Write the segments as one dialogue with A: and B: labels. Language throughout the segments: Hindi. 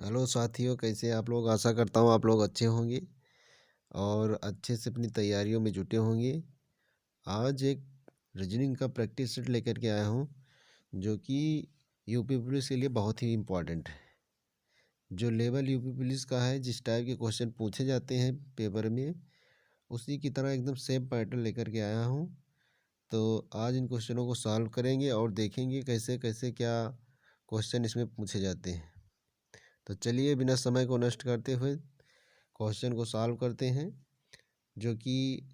A: हेलो साथियों, कैसे हैं आप लोग। आशा करता हूँ आप लोग अच्छे होंगे और अच्छे से अपनी तैयारियों में जुटे होंगे। आज एक रीजनिंग का प्रैक्टिस सेट लेकर के आया हूँ जो कि यूपी पुलिस के लिए बहुत ही इम्पोर्टेंट है। जो लेवल यूपी पुलिस का है, जिस टाइप के क्वेश्चन पूछे जाते हैं पेपर में, उसी की तरह एकदम सेम पैटर्न लेकर के आया हूँ। तो आज इन क्वेश्चनों को सॉल्व करेंगे और देखेंगे कैसे कैसे क्या क्वेश्चन इसमें पूछे जाते हैं। तो चलिए बिना समय को नष्ट करते हुए क्वेश्चन को सॉल्व करते हैं, जो कि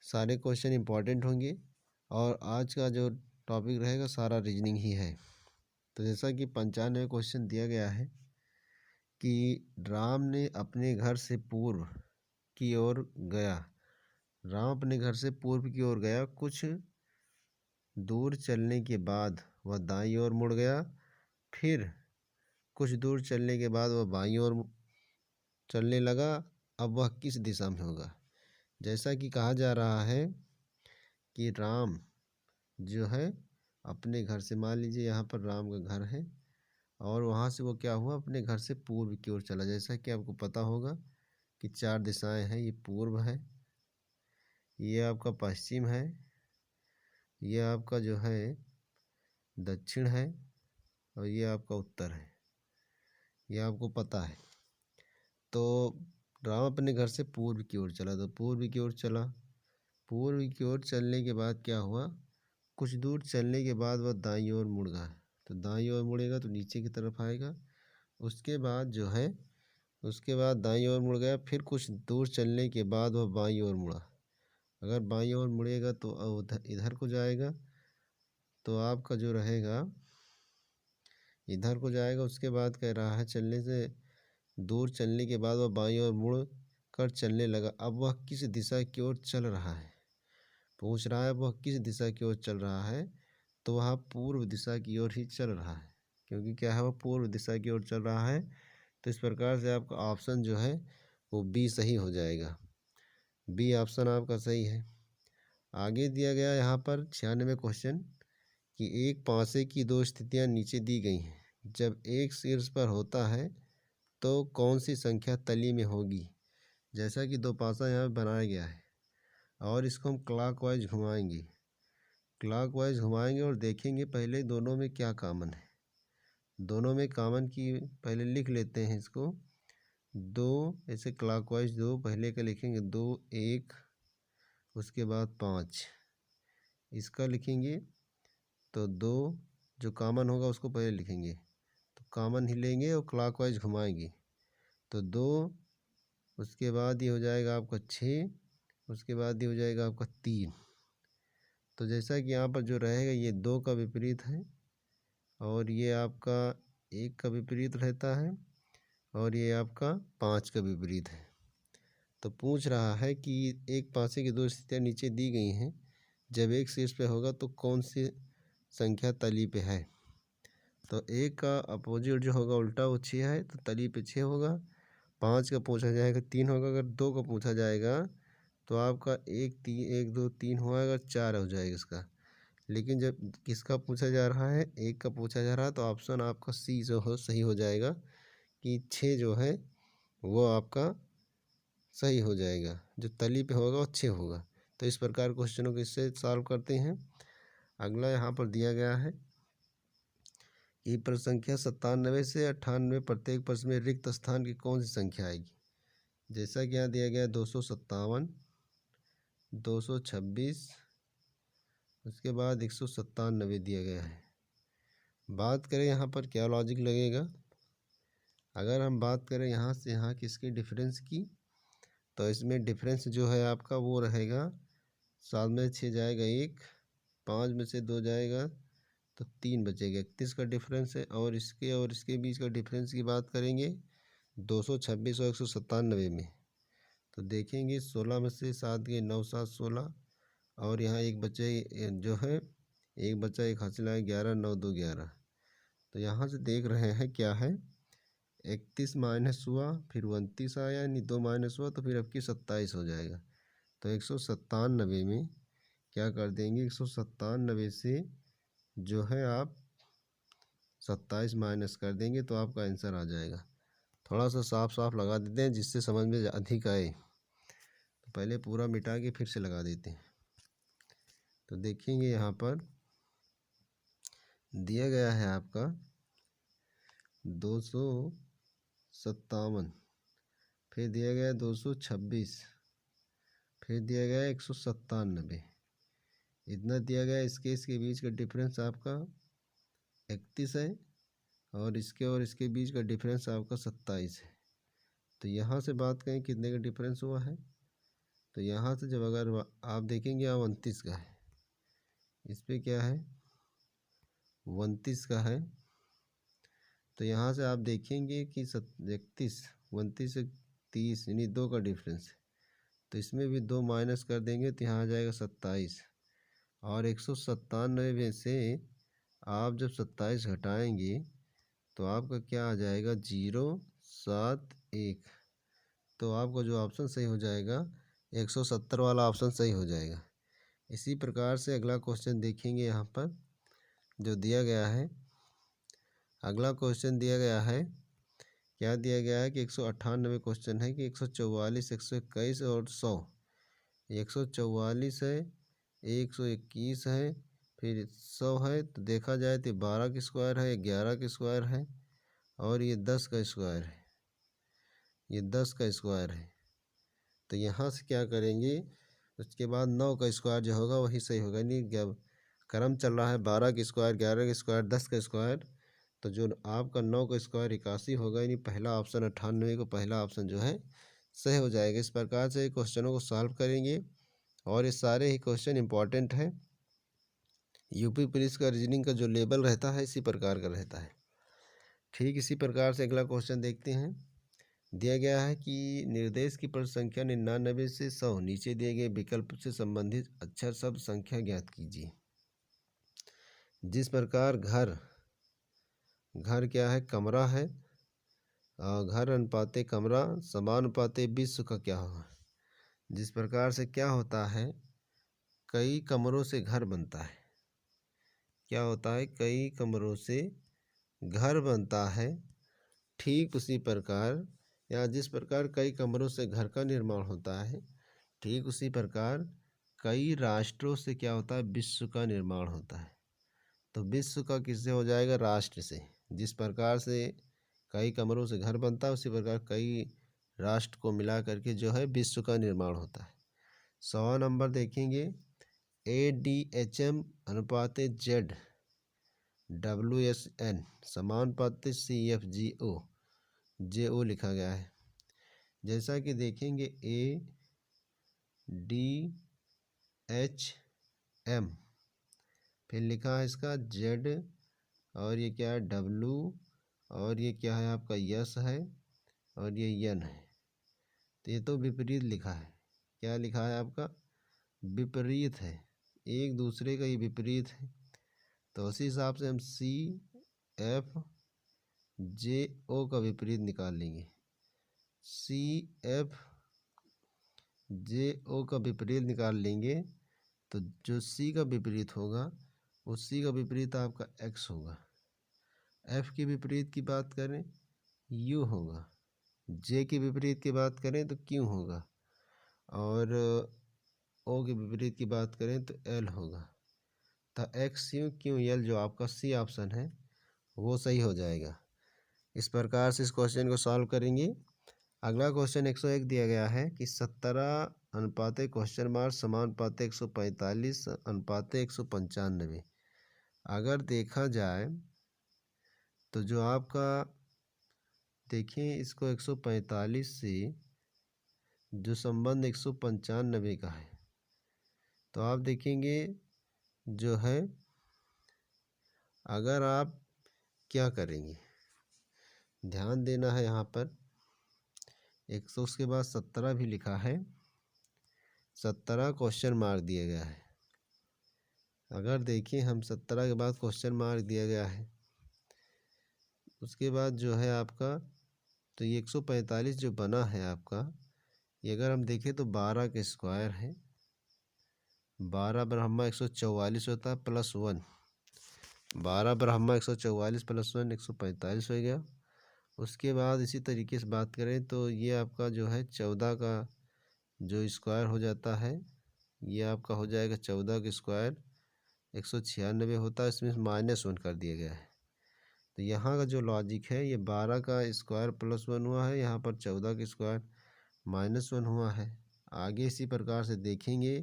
A: सारे क्वेश्चन इंपॉर्टेंट होंगे। और आज का जो टॉपिक रहेगा सारा रीजनिंग ही है। तो जैसा कि 95 क्वेश्चन दिया गया है कि राम ने अपने घर से पूर्व की ओर गया। राम अपने घर से पूर्व की ओर गया, कुछ दूर चलने के बाद वह दाईं ओर मुड़ गया। फिर कुछ दूर चलने के बाद वह बाईं ओर चलने लगा। अब वह किस दिशा में होगा। जैसा कि कहा जा रहा है कि राम जो है अपने घर से, मान लीजिए यहाँ पर राम का घर है और वहाँ से वो क्या हुआ, अपने घर से पूर्व की ओर चला। जैसा कि आपको पता होगा कि 4 दिशाएं हैं। ये पूर्व है, ये आपका पश्चिम है, ये आपका जो है दक्षिण है और ये आपका उत्तर है। ये आपको पता है। तो राम अपने घर से पूर्व की ओर चला, तो पूर्व की ओर चला। पूर्व की ओर चलने के बाद क्या हुआ, कुछ दूर चलने के बाद वह दाईं ओर मुड़ गया। तो दाईं ओर मुड़ेगा तो नीचे की तरफ आएगा। उसके बाद जो है, उसके बाद दाईं ओर मुड़ गया। फिर कुछ दूर चलने के बाद वह बाईं ओर मुड़ा। अगर बाईं ओर मुड़ेगा तो उधर इधर को जाएगा, तो आपका जो रहेगा इधर को जाएगा। उसके बाद कह रहा है चलने से दूर चलने के बाद वह बाईं ओर मुड़ कर चलने लगा। अब वह किस दिशा की ओर चल रहा है, पूछ रहा है वह किस दिशा की ओर चल रहा है। तो वह पूर्व दिशा की ओर ही चल रहा है, क्योंकि क्या है, वह पूर्व दिशा की ओर चल रहा है। तो इस प्रकार से आपका ऑप्शन जो है वो बी सही हो जाएगा। बी ऑप्शन आपका सही है। आगे दिया गया यहाँ पर 96 क्वेश्चन कि एक पासे की दो स्थितियाँ नीचे दी गई हैं। जब एक शीर्ष पर होता है तो कौन सी संख्या तली में होगी। जैसा कि दो पासा यहाँ बनाया गया है और इसको हम क्लॉकवाइज घुमाएंगे। क्लॉकवाइज घुमाएंगे और देखेंगे पहले दोनों में क्या कॉमन है। दोनों में कॉमन की पहले लिख लेते हैं इसको। दो, ऐसे क्लॉकवाइज दो पहले का लिखेंगे, 2 1, उसके बाद 5 इसका लिखेंगे। तो 2 जो कॉमन होगा उसको पहले लिखेंगे, तो कॉमन ही लेंगे और क्लॉकवाइज घुमाएंगे। तो 2, उसके बाद ये हो जाएगा आपका 6, उसके बाद ये हो जाएगा आपका 3। तो जैसा कि यहाँ पर जो रहेगा, ये 2 का विपरीत है और ये आपका 1 का विपरीत रहता है और ये आपका 5 का विपरीत है। तो पूछ रहा है कि एक पासे की दो स्थितियाँ नीचे दी गई हैं, जब एक शीर्ष पे होगा तो कौन सी संख्या तली पे है। तो 1 का अपोजिट जो होगा उल्टा, वो 6 है, तो तली पे 6 होगा। 5 का पूछा जाएगा 3 होगा। अगर 2 का पूछा जाएगा तो आपका 1 2 3 हुआ, अगर 4 हो जाएगा इसका। लेकिन जब किसका पूछा जा रहा है, 1 का पूछा जा रहा है, तो ऑप्शन आपका सी जो हो सही हो जाएगा कि 6 जो है वो आपका सही हो जाएगा। जो तली पे होगा वो 6 होगा। तो इस प्रकार क्वेश्चनों को इससे सॉल्व करते हैं। अगला यहाँ पर दिया गया है कि प्रश्न संख्या 97 से 98 प्रत्येक प्रश्न में रिक्त स्थान की कौन सी संख्या आएगी। जैसा कि यहाँ दिया गया 257, 226, उसके बाद 197 दिया गया है। बात करें यहाँ पर क्या लॉजिक लगेगा। अगर हम बात करें यहाँ से यहाँ किसकी डिफरेंस की, तो इसमें डिफरेंस जो है आपका वो रहेगा, 7 में 6 जाएगा 1, 5 में से 2 जाएगा तो 3 बचेगा, 31 का डिफरेंस है। और इसके बीच का डिफरेंस की बात करेंगे 226 और 197 में, तो देखेंगे 16 में से 7 गए 9 7 16, और यहाँ एक बच्चे जो है एक बच्चा एक हासिल आया 11 9 2 11। तो यहाँ से देख रहे हैं क्या है, 31 माइनस हुआ, फिर 29 आया, यानी 2 माइनस हुआ, तो फिर आपकी 27 हो जाएगा। तो 197 में क्या कर देंगे, 197 से जो है आप 27 माइनस कर देंगे तो आपका आंसर आ जाएगा। थोड़ा सा साफ साफ लगा देते हैं जिससे समझ में अधिक आए। तो पहले पूरा मिटा के फिर से लगा देते हैं। तो देखेंगे यहाँ पर दिया गया है आपका 257, फिर दिया गया है 226, फिर दिया गया है 197, इतना दिया गया है। इसके बीच का डिफरेंस आपका 31 है और इसके बीच का डिफरेंस आपका 27 है। तो यहाँ से बात करें कितने का डिफरेंस हुआ है, तो यहाँ से जब अगर आप देखेंगे यहाँ 29 का है, इस पर क्या है 29 का है। तो यहाँ से आप देखेंगे कि 31, 29 से 30 यानी 2 का डिफरेंस है। तो इसमें भी 2 माइनस कर देंगे तो यहाँ आ जाएगा 27, और 197 में से आप जब 27 घटाएंगे तो आपका क्या आ जाएगा 071। तो आपका जो ऑप्शन सही हो जाएगा 170 वाला ऑप्शन सही हो जाएगा। इसी प्रकार से अगला क्वेश्चन देखेंगे। यहाँ पर जो दिया गया है, अगला क्वेश्चन दिया गया है, क्या दिया गया है कि 198 क्वेश्चन है कि 144, 121 और 100। 144 है, 121 है, फिर 100 है। तो देखा जाए तो 12 का स्क्वायर है, 11 का स्क्वायर है, और ये 10 का स्क्वायर है, ये 10 का स्क्वायर है। तो यहाँ से क्या करेंगे, उसके बाद 9 का स्क्वायर जो होगा वही सही होगा। नहीं, जब क्रम चल रहा है 12 का स्क्वायर, 11 का स्क्वायर, 10 का स्क्वायर, तो जो आपका 9 का स्क्वायर 81 होगा। यानी पहला ऑप्शन 98 को पहला ऑप्शन जो है सही हो जाएगा। इस प्रकार से क्वेश्चनों को सॉल्व करेंगे और ये सारे ही क्वेश्चन इंपॉर्टेंट है। यूपी पुलिस का रीजनिंग का जो लेवल रहता है इसी प्रकार का रहता है। ठीक इसी प्रकार से अगला क्वेश्चन देखते हैं। दिया गया है कि निर्देश की प्रश्न संख्या 99 से 100 नीचे दिए गए विकल्प से संबंधित अक्षर शब्द संख्या ज्ञात कीजिए। जिस प्रकार घर, घर क्या है कमरा है, घर अनुपाते कमरा समानुपाते विश्व का क्या होगा। जिस प्रकार से क्या होता है, कई कमरों से घर बनता है। क्या होता है, कई कमरों से घर बनता है। ठीक उसी प्रकार, या जिस प्रकार कई कमरों से घर का निर्माण होता है, ठीक उसी प्रकार कई राष्ट्रों से क्या होता है, विश्व का निर्माण होता है। तो विश्व का किससे हो जाएगा, राष्ट्र से। जिस प्रकार से कई कमरों से घर बनता है उसी प्रकार कई राष्ट्र को मिला करके जो है विश्व का निर्माण होता है। 100 नंबर देखेंगे, ADHM अनुपाते ZWSN समानुपाते CFGO JO लिखा गया है। जैसा कि देखेंगे ADHM, फिर लिखा है इसका Z, और ये क्या है W, और ये क्या है आपका यस है, और ये यन है। तो ये तो विपरीत लिखा है। क्या लिखा है आपका, विपरीत है, एक दूसरे का ही विपरीत है। तो उसी हिसाब से हम CFJO का विपरीत निकाल लेंगे। CFJO का विपरीत निकाल लेंगे तो जो C का विपरीत होगा उस C का विपरीत आपका X होगा। F की विपरीत की बात करें U होगा, J की विपरीत की बात करें तो Q होगा, और O की विपरीत की बात करें तो L होगा। तो XUQL जो आपका C ऑप्शन है वो सही हो जाएगा। इस प्रकार से इस क्वेश्चन को सॉल्व करेंगे। अगला क्वेश्चन 101 दिया गया है कि 17 अनुपाते क्वेश्चन मार्क समानुपाते 145 अनुपाते 195। अगर देखा जाए तो जो आपका देखिए इसको 145 से जो संबंध 195 का है, तो आप देखेंगे जो है, अगर आप क्या करेंगे, ध्यान देना है यहाँ पर 100 उसके बाद 17 भी लिखा है, 17 क्वेश्चन मार्क दिया गया है। अगर देखिए हम 17 के बाद क्वेश्चन मार्क दिया गया है, उसके बाद जो है आपका, तो ये 145 जो बना है आपका, ये अगर हम देखें तो 12 के स्क्वायर है। 12 ब्रह्मा 144 होता है प्लस 1, 12 ब्रह्मा 144 प्लस 1 145 हो गया। उसके बाद इसी तरीके से बात करें तो ये आपका जो है 14 का जो स्क्वायर हो जाता है, ये आपका हो जाएगा 14 का स्क्वायर 196 होता है, इसमें -1 कर दिया गया है। तो यहाँ का जो लॉजिक है, ये 12 का स्क्वायर +1 हुआ है, यहाँ पर 14 का स्क्वायर -1 हुआ है। आगे इसी प्रकार से देखेंगे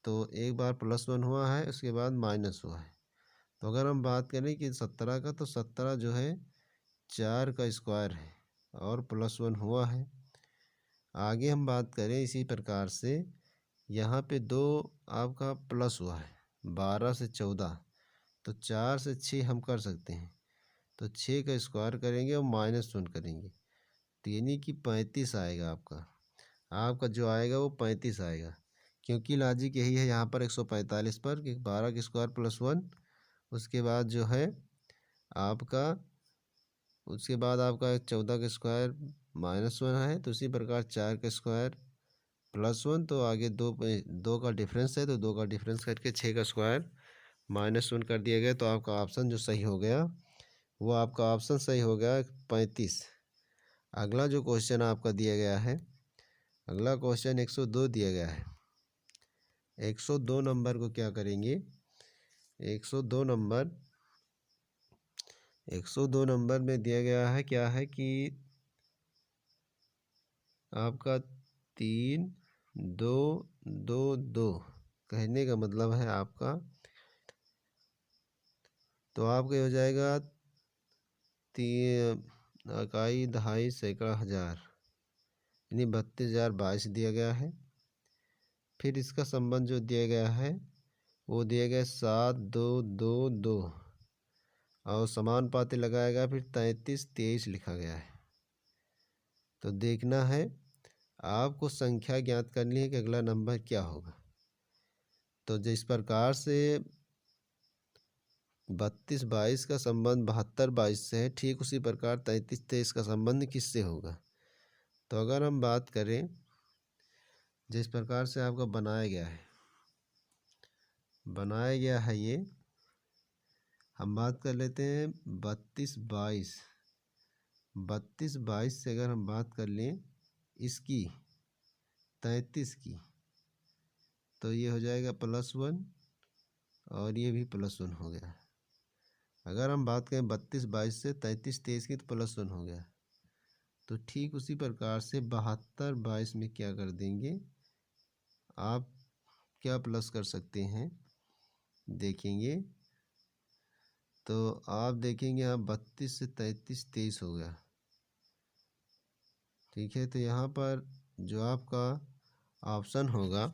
A: तो एक बार +1 हुआ है, उसके बाद माइनस हुआ है। तो अगर हम बात करें कि 17 का, तो 17 जो है 4 का स्क्वायर है और +1 हुआ है। आगे हम बात करें इसी प्रकार से, यहाँ पे 2 आपका प्लस हुआ है, 12 से 14, तो 4 से 6 हम कर सकते हैं। तो 6 का स्क्वायर करेंगे और -1 करेंगे, तो यानी कि 35 आएगा आपका। आपका जो आएगा वो 35 आएगा, क्योंकि लॉजिक यही है यहाँ पर 145 पर कि 12 का स्क्वायर +1, उसके बाद जो है आपका, उसके बाद आपका 14 का स्क्वायर -1 है, तो उसी प्रकार 4 का स्क्वायर +1, तो आगे दो का डिफरेंस है, तो 2 का डिफरेंस करके 6 का स्क्वायर -1 कर दिया गया। तो आपका ऑप्शन जो सही हो गया वो आपका ऑप्शन सही हो गया 35। अगला जो क्वेश्चन आपका दिया गया है, अगला क्वेश्चन 102 दिया गया है। 102 नंबर को क्या करेंगे, 102 नंबर 102 नंबर में दिया गया है, क्या है कि आपका 3 2 2 2, कहने का मतलब है आपका, तो आपका हो जाएगा इकाई, दहाई, सैकड़ा, हज़ार, यानी 32,022 दिया गया है। फिर इसका संबंध जो दिया गया है वो दिया गया 7 2 2 2, और समानुपाती लगाया गया, फिर 33 23 लिखा गया है। तो देखना है, आपको संख्या ज्ञात करनी है कि अगला नंबर क्या होगा। तो जिस प्रकार से 32 22 का संबंध 72 22 से है, ठीक उसी प्रकार 33 23 का संबंध किससे होगा। तो अगर हम बात करें जिस प्रकार से आपका बनाया गया है ये, हम बात कर लेते हैं 32 22 से अगर हम बात कर लें इसकी 33 की, तो ये हो जाएगा +1 और ये भी +1 हो गया। अगर हम बात करें 32 22 से 33 23 की, तो +1 हो गया। तो ठीक उसी प्रकार से 72 22 में क्या कर देंगे, आप क्या प्लस कर सकते हैं देखेंगे, तो आप देखेंगे यहाँ 32 से 33 23 हो गया। ठीक है, तो यहाँ पर जो आपका ऑप्शन होगा,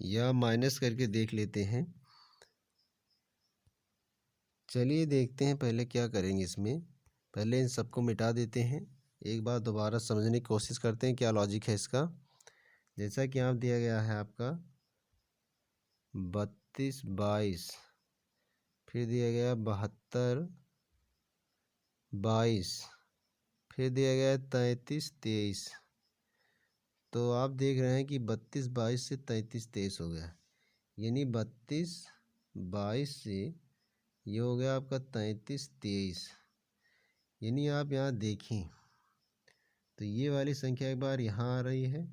A: या माइनस करके देख लेते हैं। चलिए देखते हैं पहले क्या करेंगे इसमें, पहले इन सबको मिटा देते हैं, एक बार दोबारा समझने की कोशिश करते हैं क्या लॉजिक है इसका। जैसा कि यहाँ दिया गया है आपका 32 22, फिर दिया गया 72 22, फिर दिया गया 33 23। तो आप देख रहे हैं कि 32 22 से 33 23 हो गया, यानी 32 22 से ये हो गया आपका 33 23। यानी आप यहाँ देखें तो ये वाली संख्या एक बार यहाँ आ रही है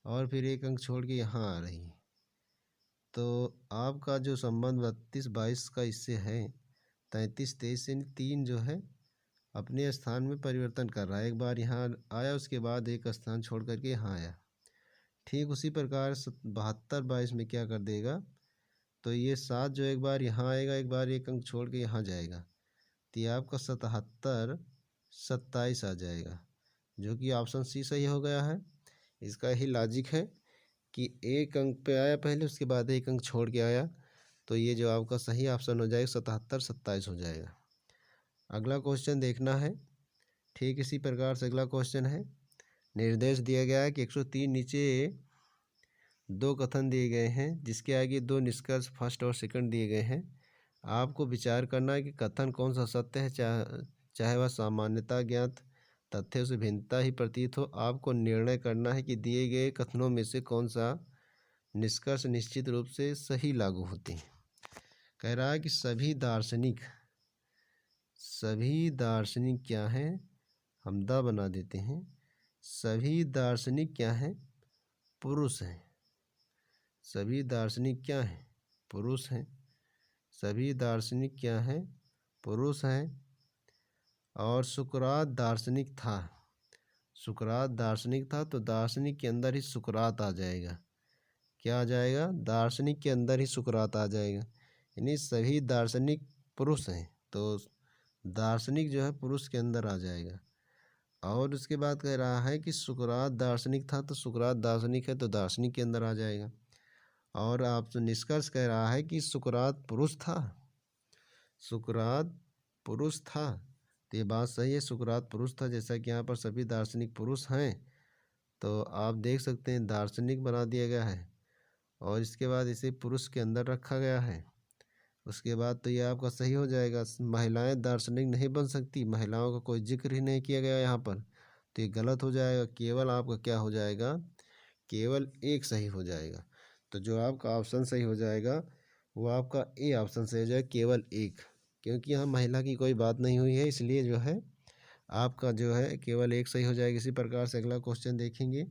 A: और फिर एक अंक छोड़ के यहाँ आ रही है। तो आपका जो संबंध 32 22 का इससे है 33 23 से, 3 जो है अपने स्थान में परिवर्तन कर रहा है, एक बार यहाँ आया उसके बाद एक स्थान छोड़ करके यहाँ आया। ठीक उसी प्रकार 72 22 में क्या कर देगा, तो ये 7 जो एक बार यहाँ आएगा, एक बार एक अंक छोड़ के यहाँ जाएगा, तो ये आपका 77 27 आ जाएगा, जो कि ऑप्शन सी सही हो गया है। इसका यही लॉजिक है कि एक अंक पे आया पहले, उसके बाद एक अंक छोड़ के आया, तो ये जो आपका सही ऑप्शन हो जाएगा 77 27 हो जाएगा। अगला क्वेश्चन देखना है, ठीक इसी प्रकार से अगला क्वेश्चन है। निर्देश दिया गया है कि 103 नीचे 2 कथन दिए गए हैं, जिसके आगे 2 निष्कर्ष फर्स्ट और सेकंड दिए गए हैं। आपको विचार करना है कि कथन कौन सा सत्य है, चाहे वह सामान्यता ज्ञात तथ्यों से भिन्नता ही प्रतीत हो। आपको निर्णय करना है कि दिए गए कथनों में से कौन सा निष्कर्ष निश्चित रूप से सही लागू होते हैं। कह रहा है कि सभी दार्शनिक सभी दार्शनिक क्या हैं, हम द बना देते हैं। सभी दार्शनिक क्या हैं, पुरुष हैं। सभी दार्शनिक क्या हैं, पुरुष हैं। सभी दार्शनिक क्या हैं, पुरुष हैं। और सुकरात दार्शनिक था। सुकरात दार्शनिक था तो दार्शनिक के अंदर ही सुकरात आ जाएगा। क्या आ जाएगा, दार्शनिक के अंदर ही सुकरात आ जाएगा। यानी सभी दार्शनिक पुरुष हैं तो दार्शनिक जो है पुरुष के अंदर आ जाएगा। और उसके बाद कह रहा है कि सुकरात दार्शनिक था तो सुकरात दार्शनिक है तो दार्शनिक के अंदर आ जाएगा। और आप तो निष्कर्ष कह रहा है कि सुकरात पुरुष था। सुकरात पुरुष था तो ये बात सही है, सुकरात पुरुष था। जैसा कि यहाँ पर सभी दार्शनिक पुरुष हैं तो आप देख सकते हैं दार्शनिक बना दिया गया है और इसके बाद इसे पुरुष के अंदर रखा गया है। उसके बाद तो ये आपका सही हो जाएगा। महिलाएं दार्शनिक नहीं बन सकती, महिलाओं का कोई जिक्र ही नहीं किया गया यहाँ पर, तो ये गलत हो जाएगा। केवल आपका क्या हो जाएगा, केवल एक सही हो जाएगा। तो जो आपका ऑप्शन सही हो जाएगा वो आपका ए ऑप्शन सही हो जाएगा, केवल एक। क्योंकि यहाँ महिला की कोई बात नहीं हुई है, इसलिए जो है आपका जो है केवल एक सही हो जाएगा। इसी प्रकार से अगला क्वेश्चन देखेंगे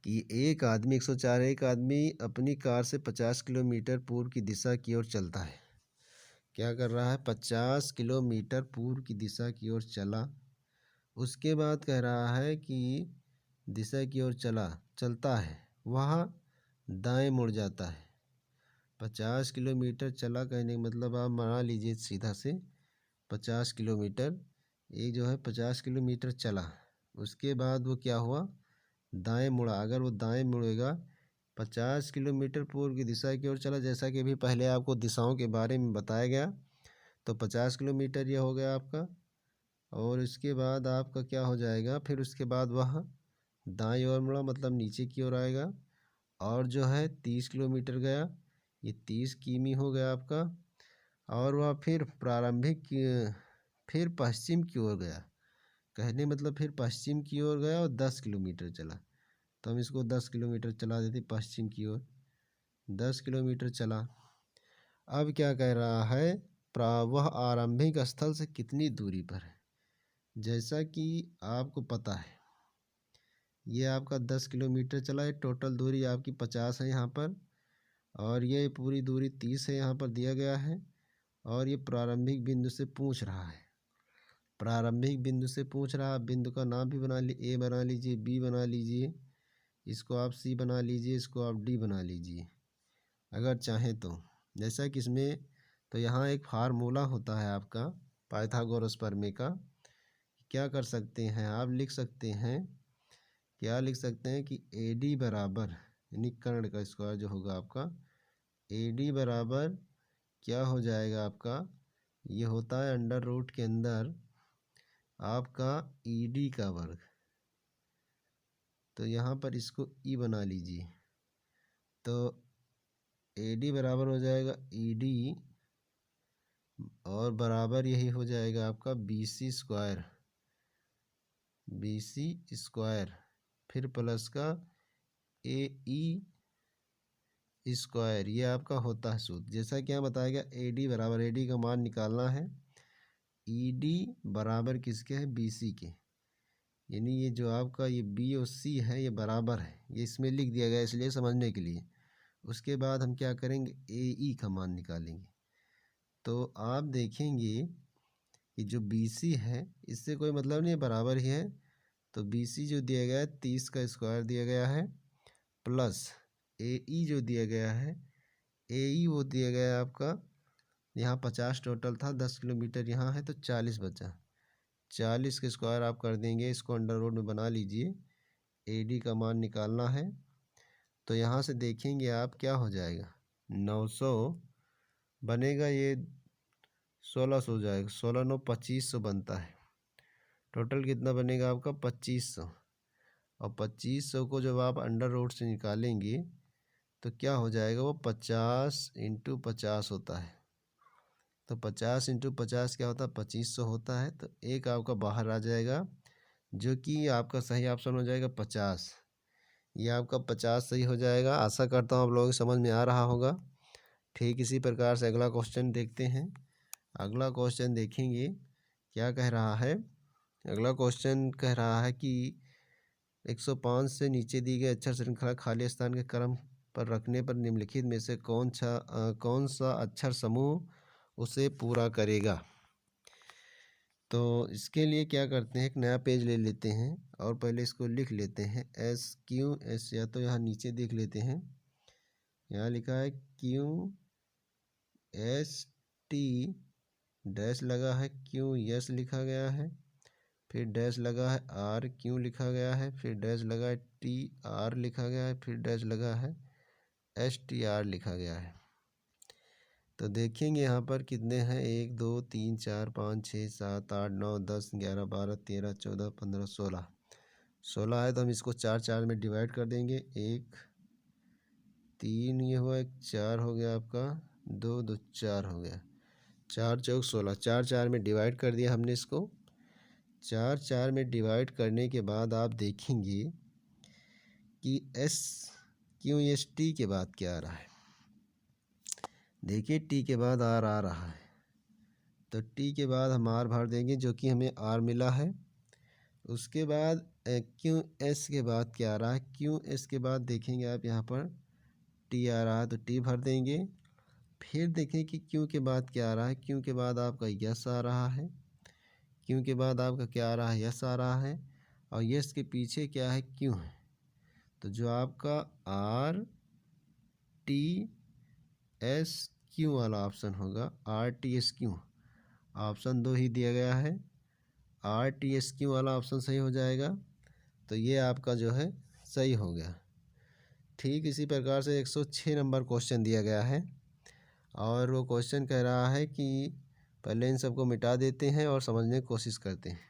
A: कि एक आदमी 104 एक आदमी अपनी कार से 50 किलोमीटर पूर्व की दिशा की ओर चलता है। क्या कर रहा है, 50 किलोमीटर पूर्व की दिशा की ओर चला। उसके बाद कह रहा है कि दिशा की ओर चलता है, वहाँ दाएं मुड़ जाता है। 50 किलोमीटर चला कहने का मतलब आप मान लीजिए सीधा से 50 किलोमीटर, ये जो है 50 किलोमीटर चला। उसके बाद वो क्या हुआ, दाएं मुड़ा। अगर वो दाएं मुड़ेगा, 50 किलोमीटर पूर्व की दिशा की ओर चला, जैसा कि अभी पहले आपको दिशाओं के बारे में बताया गया, तो 50 किलोमीटर ये हो गया आपका। और इसके बाद आपका क्या हो जाएगा, फिर उसके बाद वह दाएं ओर मुड़ा मतलब नीचे की ओर आएगा। और जो है 30 किलोमीटर गया, ये 30 किमी हो गया आपका। और वह फिर फिर पश्चिम की ओर गया। कहने मतलब फिर पश्चिम की ओर गया और 10 किलोमीटर चला। तो हम इसको 10 किलोमीटर चला देते पश्चिम की ओर। 10 किलोमीटर चला। अब क्या कह रहा है, वह आरंभिक स्थल से कितनी दूरी पर है। जैसा कि आपको पता है ये आपका 10 किलोमीटर चला है, टोटल दूरी आपकी 50 है यहाँ पर, और ये पूरी दूरी 30 है यहाँ पर दिया गया है। और ये प्रारंभिक बिंदु से पूछ रहा है, प्रारंभिक बिंदु से पूछ रहा है। बिंदु का नाम भी बना लीजिए, ए बना लीजिए, बी बना लीजिए, इसको आप सी बना लीजिए, इसको आप डी बना लीजिए अगर चाहें तो। जैसा कि इसमें तो यहाँ एक फार्मूला होता है आपका पाइथागोरस प्रमेय का। क्या कर सकते हैं, आप लिख सकते हैं, क्या लिख सकते हैं कि ए डी बराबर, यानी कर्ण का स्क्वायर जो होगा आपका, ए डी बराबर क्या हो जाएगा आपका, ये होता है अंडर रूट के अंदर आपका ई डी का वर्ग। तो यहाँ पर इसको ई बना लीजिए, तो ए डी बराबर हो जाएगा ई डी, और बराबर यही हो जाएगा आपका B C square, B C square, फिर प्लस का ए ई स्क्वायर, ये आपका होता है सूत्र। जैसा कि यहाँ बताया गया ए डी बराबर, ए डी का मान निकालना है, ई डी बराबर किसके है, बी सी के। यानी ये जो आपका ये बी और सी है ये बराबर है, ये इसमें लिख दिया गया इसलिए समझने के लिए। उसके बाद हम क्या करेंगे, ए ई का मान निकालेंगे। तो आप देखेंगे कि जो बी सी है इससे कोई मतलब नहीं है, बराबर ही है। तो बी सी जो दिया गया है 30 का स्क्वायर दिया गया है, प्लस ए ई जो दिया गया है, ए ई वो दिया गया है आपका, यहाँ 50 टोटल था, 10 किलोमीटर यहाँ है तो 40 बचा। 40 के स्क्वायर आप कर देंगे, इसको अंडर रूट में बना लीजिए, ए डी का मान निकालना है। तो यहाँ से देखेंगे आप क्या हो जाएगा, 900 बनेगा, ये 1600 हो जाएगा, 16 9 2500 बनता है। टोटल कितना बनेगा आपका 2500। और 2500 को जब आप अंडर रूट से निकालेंगे तो क्या हो जाएगा, वो 50 इंटू 50 होता है। तो 50 इंटू 50 क्या होता है, 2500 होता है। तो एक आपका बाहर आ जाएगा जो कि आपका सही ऑप्शन हो जाएगा 50। ये आपका 50 सही हो जाएगा। आशा करता हूँ आप लोगों को समझ में आ रहा होगा। ठीक इसी प्रकार से अगला क्वेश्चन देखते हैं। अगला क्वेश्चन देखेंगे क्या कह रहा है। अगला क्वेश्चन कह रहा है कि 105 से नीचे दी गई अक्षर श्रृंखला खाली स्थान के क्रम पर रखने पर निम्नलिखित में से कौन सा अक्षर समूह उसे पूरा करेगा। तो इसके लिए क्या करते हैं, एक नया पेज ले लेते हैं और पहले इसको लिख लेते हैं SQS, या तो यहाँ नीचे देख लेते हैं, यहाँ लिखा है QST डैश लगा है, QS लिखा गया है, फिर डैश लगा है RQ लिखा गया है, फिर डैश लगा है TR लिखा गया है, फिर डैश लगा है STR लिखा गया है। तो देखेंगे यहाँ पर कितने हैं, 1 2 3 4 5 6 7 8 9 10 11 12 13 14 15 16 16 है। तो हम इसको 4 4 में डिवाइड कर देंगे। 1 3 ये हुआ, 1 4 हो गया आपका, 2 2 4 हो गया, 4 चौक 16, 4 4 में डिवाइड कर दिया हमने इसको। 4 4 में डिवाइड करने के बाद आप देखेंगे कि SQST के बाद क्या आ रहा है। देखिए टी के बाद आर आ रहा है, तो टी के बाद हम आर भर देंगे जो कि हमें आर मिला है। उसके बाद क्यू एस के बाद क्या आ रहा है, क्यू एस के बाद देखेंगे आप यहाँ पर टी आ रहा है तो टी भर देंगे। फिर देखें कि क्यू के बाद क्या आ रहा है, क्यू के बाद आपका यस आ रहा है, क्यू के बाद आपका क्या आ रहा है, यस आ रहा है, और यस के पीछे क्या है, क्यू है। तो जो आपका आर टी एस क्यू वाला ऑप्शन होगा, RTSQ ऑप्शन 2 ही दिया गया है, RTSQ वाला ऑप्शन सही हो जाएगा। तो ये आपका जो है सही हो गया। ठीक इसी प्रकार से 106 नंबर क्वेश्चन दिया गया है, और वो क्वेश्चन कह रहा है कि पहले इन सबको मिटा देते हैं और समझने की कोशिश करते हैं।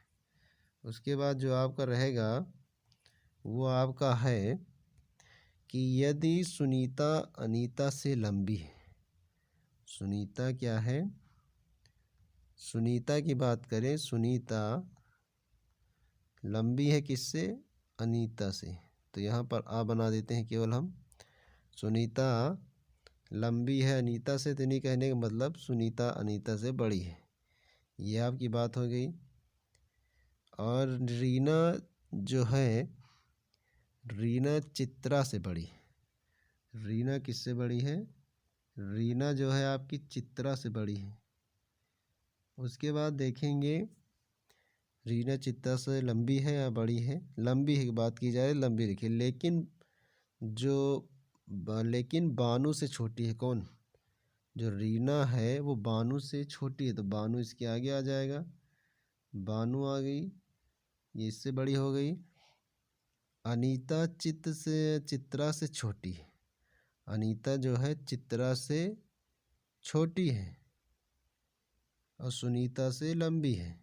A: उसके बाद जो आपका रहेगा वो आपका है कि यदि सुनीता अनीता से लंबी है, सुनीता क्या है, सुनीता की बात करें, सुनीता लंबी है किससे, अनीता से। तो यहाँ पर आ बना देते हैं केवल हम, सुनीता लंबी है अनीता से, तो नहीं कहने का मतलब सुनीता अनीता से बड़ी है, ये आपकी बात हो गई। और रीना जो है, रीना चित्रा से बड़ी है, रीना किससे बड़ी है, रीना जो है आपकी चित्रा से बड़ी है। उसके बाद देखेंगे रीना चित्रा से लंबी है या बड़ी है, लंबी की बात की जाए लंबी लिखिए, लेकिन लेकिन बानू से छोटी है। कौन, जो रीना है वो बानू से छोटी है, तो बानू इसके आगे आ जाएगा, बानू आ गई, ये इससे बड़ी हो गई। अनीता चित्रा से छोटी है, अनीता जो है चित्रा से छोटी है, और सुनीता से लंबी है।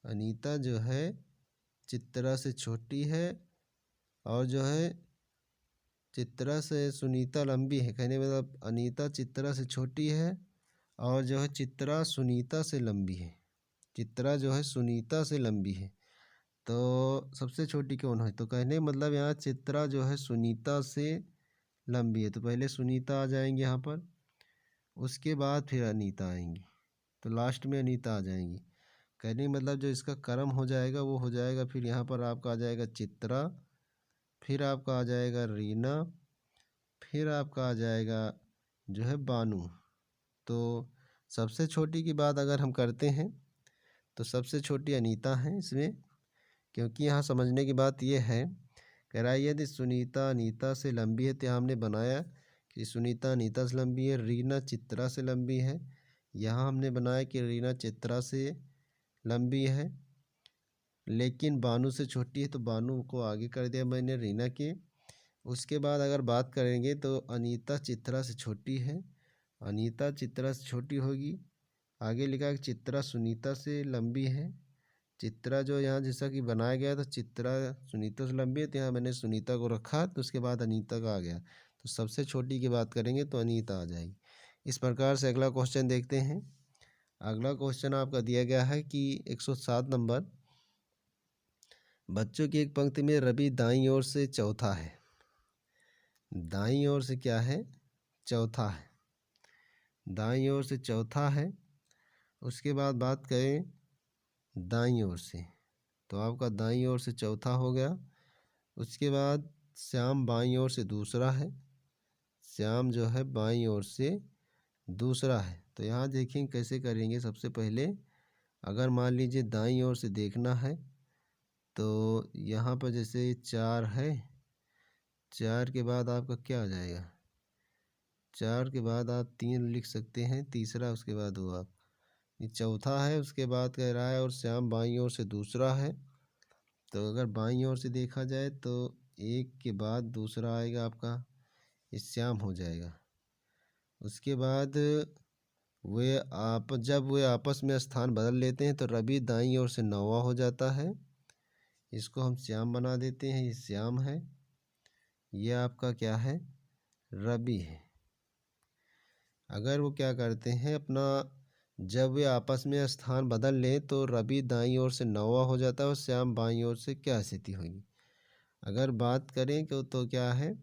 A: अनीता जो है चित्रा से छोटी है, और जो है चित्रा से सुनीता लंबी है, कहने मतलब अनीता चित्रा से छोटी है, और जो है चित्रा सुनीता से लंबी है, चित्रा जो है सुनीता से लंबी है। तो सबसे छोटी कौन है, तो कहने मतलब यहाँ चित्रा जो है सुनीता से लंबी है, तो पहले सुनीता आ जाएंगे यहाँ पर, उसके बाद फिर अनीता आएंगी, तो लास्ट में अनीता आ जाएंगी। कहने मतलब जो इसका क्रम हो जाएगा वो हो जाएगा, फिर यहाँ पर आपका आ जाएगा चित्रा, फिर आपका आ जाएगा रीना, फिर आपका आ जाएगा जो है बानू। तो सबसे छोटी की बात अगर हम करते हैं तो सबसे छोटी अनीता है इसमें, क्योंकि यहाँ समझने की बात यह है, कह रहा है यदि सुनीता अनीता से लंबी है, तो यहाँ हमने बनाया कि सुनीता अनीता से लंबी है, रीना चित्रा से लंबी है। यहाँ हमने बनाया कि रीना चित्रा से लंबी है, लेकिन बानू से छोटी है, तो बानू को आगे कर दिया मैंने रीना के। उसके बाद अगर बात करेंगे तो अनीता चित्रा से छोटी है, अनीता चित्रा से छोटी होगी। आगे लिखा कि चित्रा सुनीता से लंबी है, चित्रा जो यहाँ जैसा कि बनाया गया तो चित्रा सुनीता से लंबी है, तो यहाँ मैंने सुनीता को रखा, तो उसके बाद अनीता का आ गया, तो सबसे छोटी की बात करेंगे तो अनीता आ जाएगी। इस प्रकार से अगला क्वेश्चन देखते हैं। अगला क्वेश्चन आपका दिया गया है कि 107 नंबर, बच्चों की एक पंक्ति में रवि दाईं ओर से चौथा है, दाईं ओर से क्या है, चौथा है, दाईं ओर से चौथा है, उसके बाद बात करें दाईं ओर से, तो आपका दाईं ओर से चौथा हो गया। उसके बाद श्याम बाईं ओर से दूसरा है, श्याम जो है बाईं ओर से दूसरा है। तो यहाँ देखें कैसे करेंगे। सबसे पहले अगर मान लीजिए दाईं ओर से देखना है तो यहाँ पर जैसे 4 है, 4 के बाद आपका क्या आ जाएगा, 4 के बाद आप 3 लिख सकते हैं, तीसरा उसके बाद वो आप ये चौथा है। उसके बाद कह रहा है और श्याम बाईं ओर से दूसरा है। तो अगर बाईं ओर से देखा जाए तो 1 के बाद दूसरा आएगा आपका, ये श्याम हो जाएगा। उसके बाद जब वे आपस में स्थान बदल लेते हैं तो रवि दाईं ओर से 9वां हो जाता है। इसको हम श्याम बना देते हैं, ये श्याम है, ये आपका क्या है, रवि है। अगर वो क्या करते हैं अपना, जब वे आपस में स्थान बदल लें तो रवि दाईं ओर से 9वां हो जाता है और श्याम बाईं ओर से क्या स्थिति होगी। अगर बात करें तो क्या है,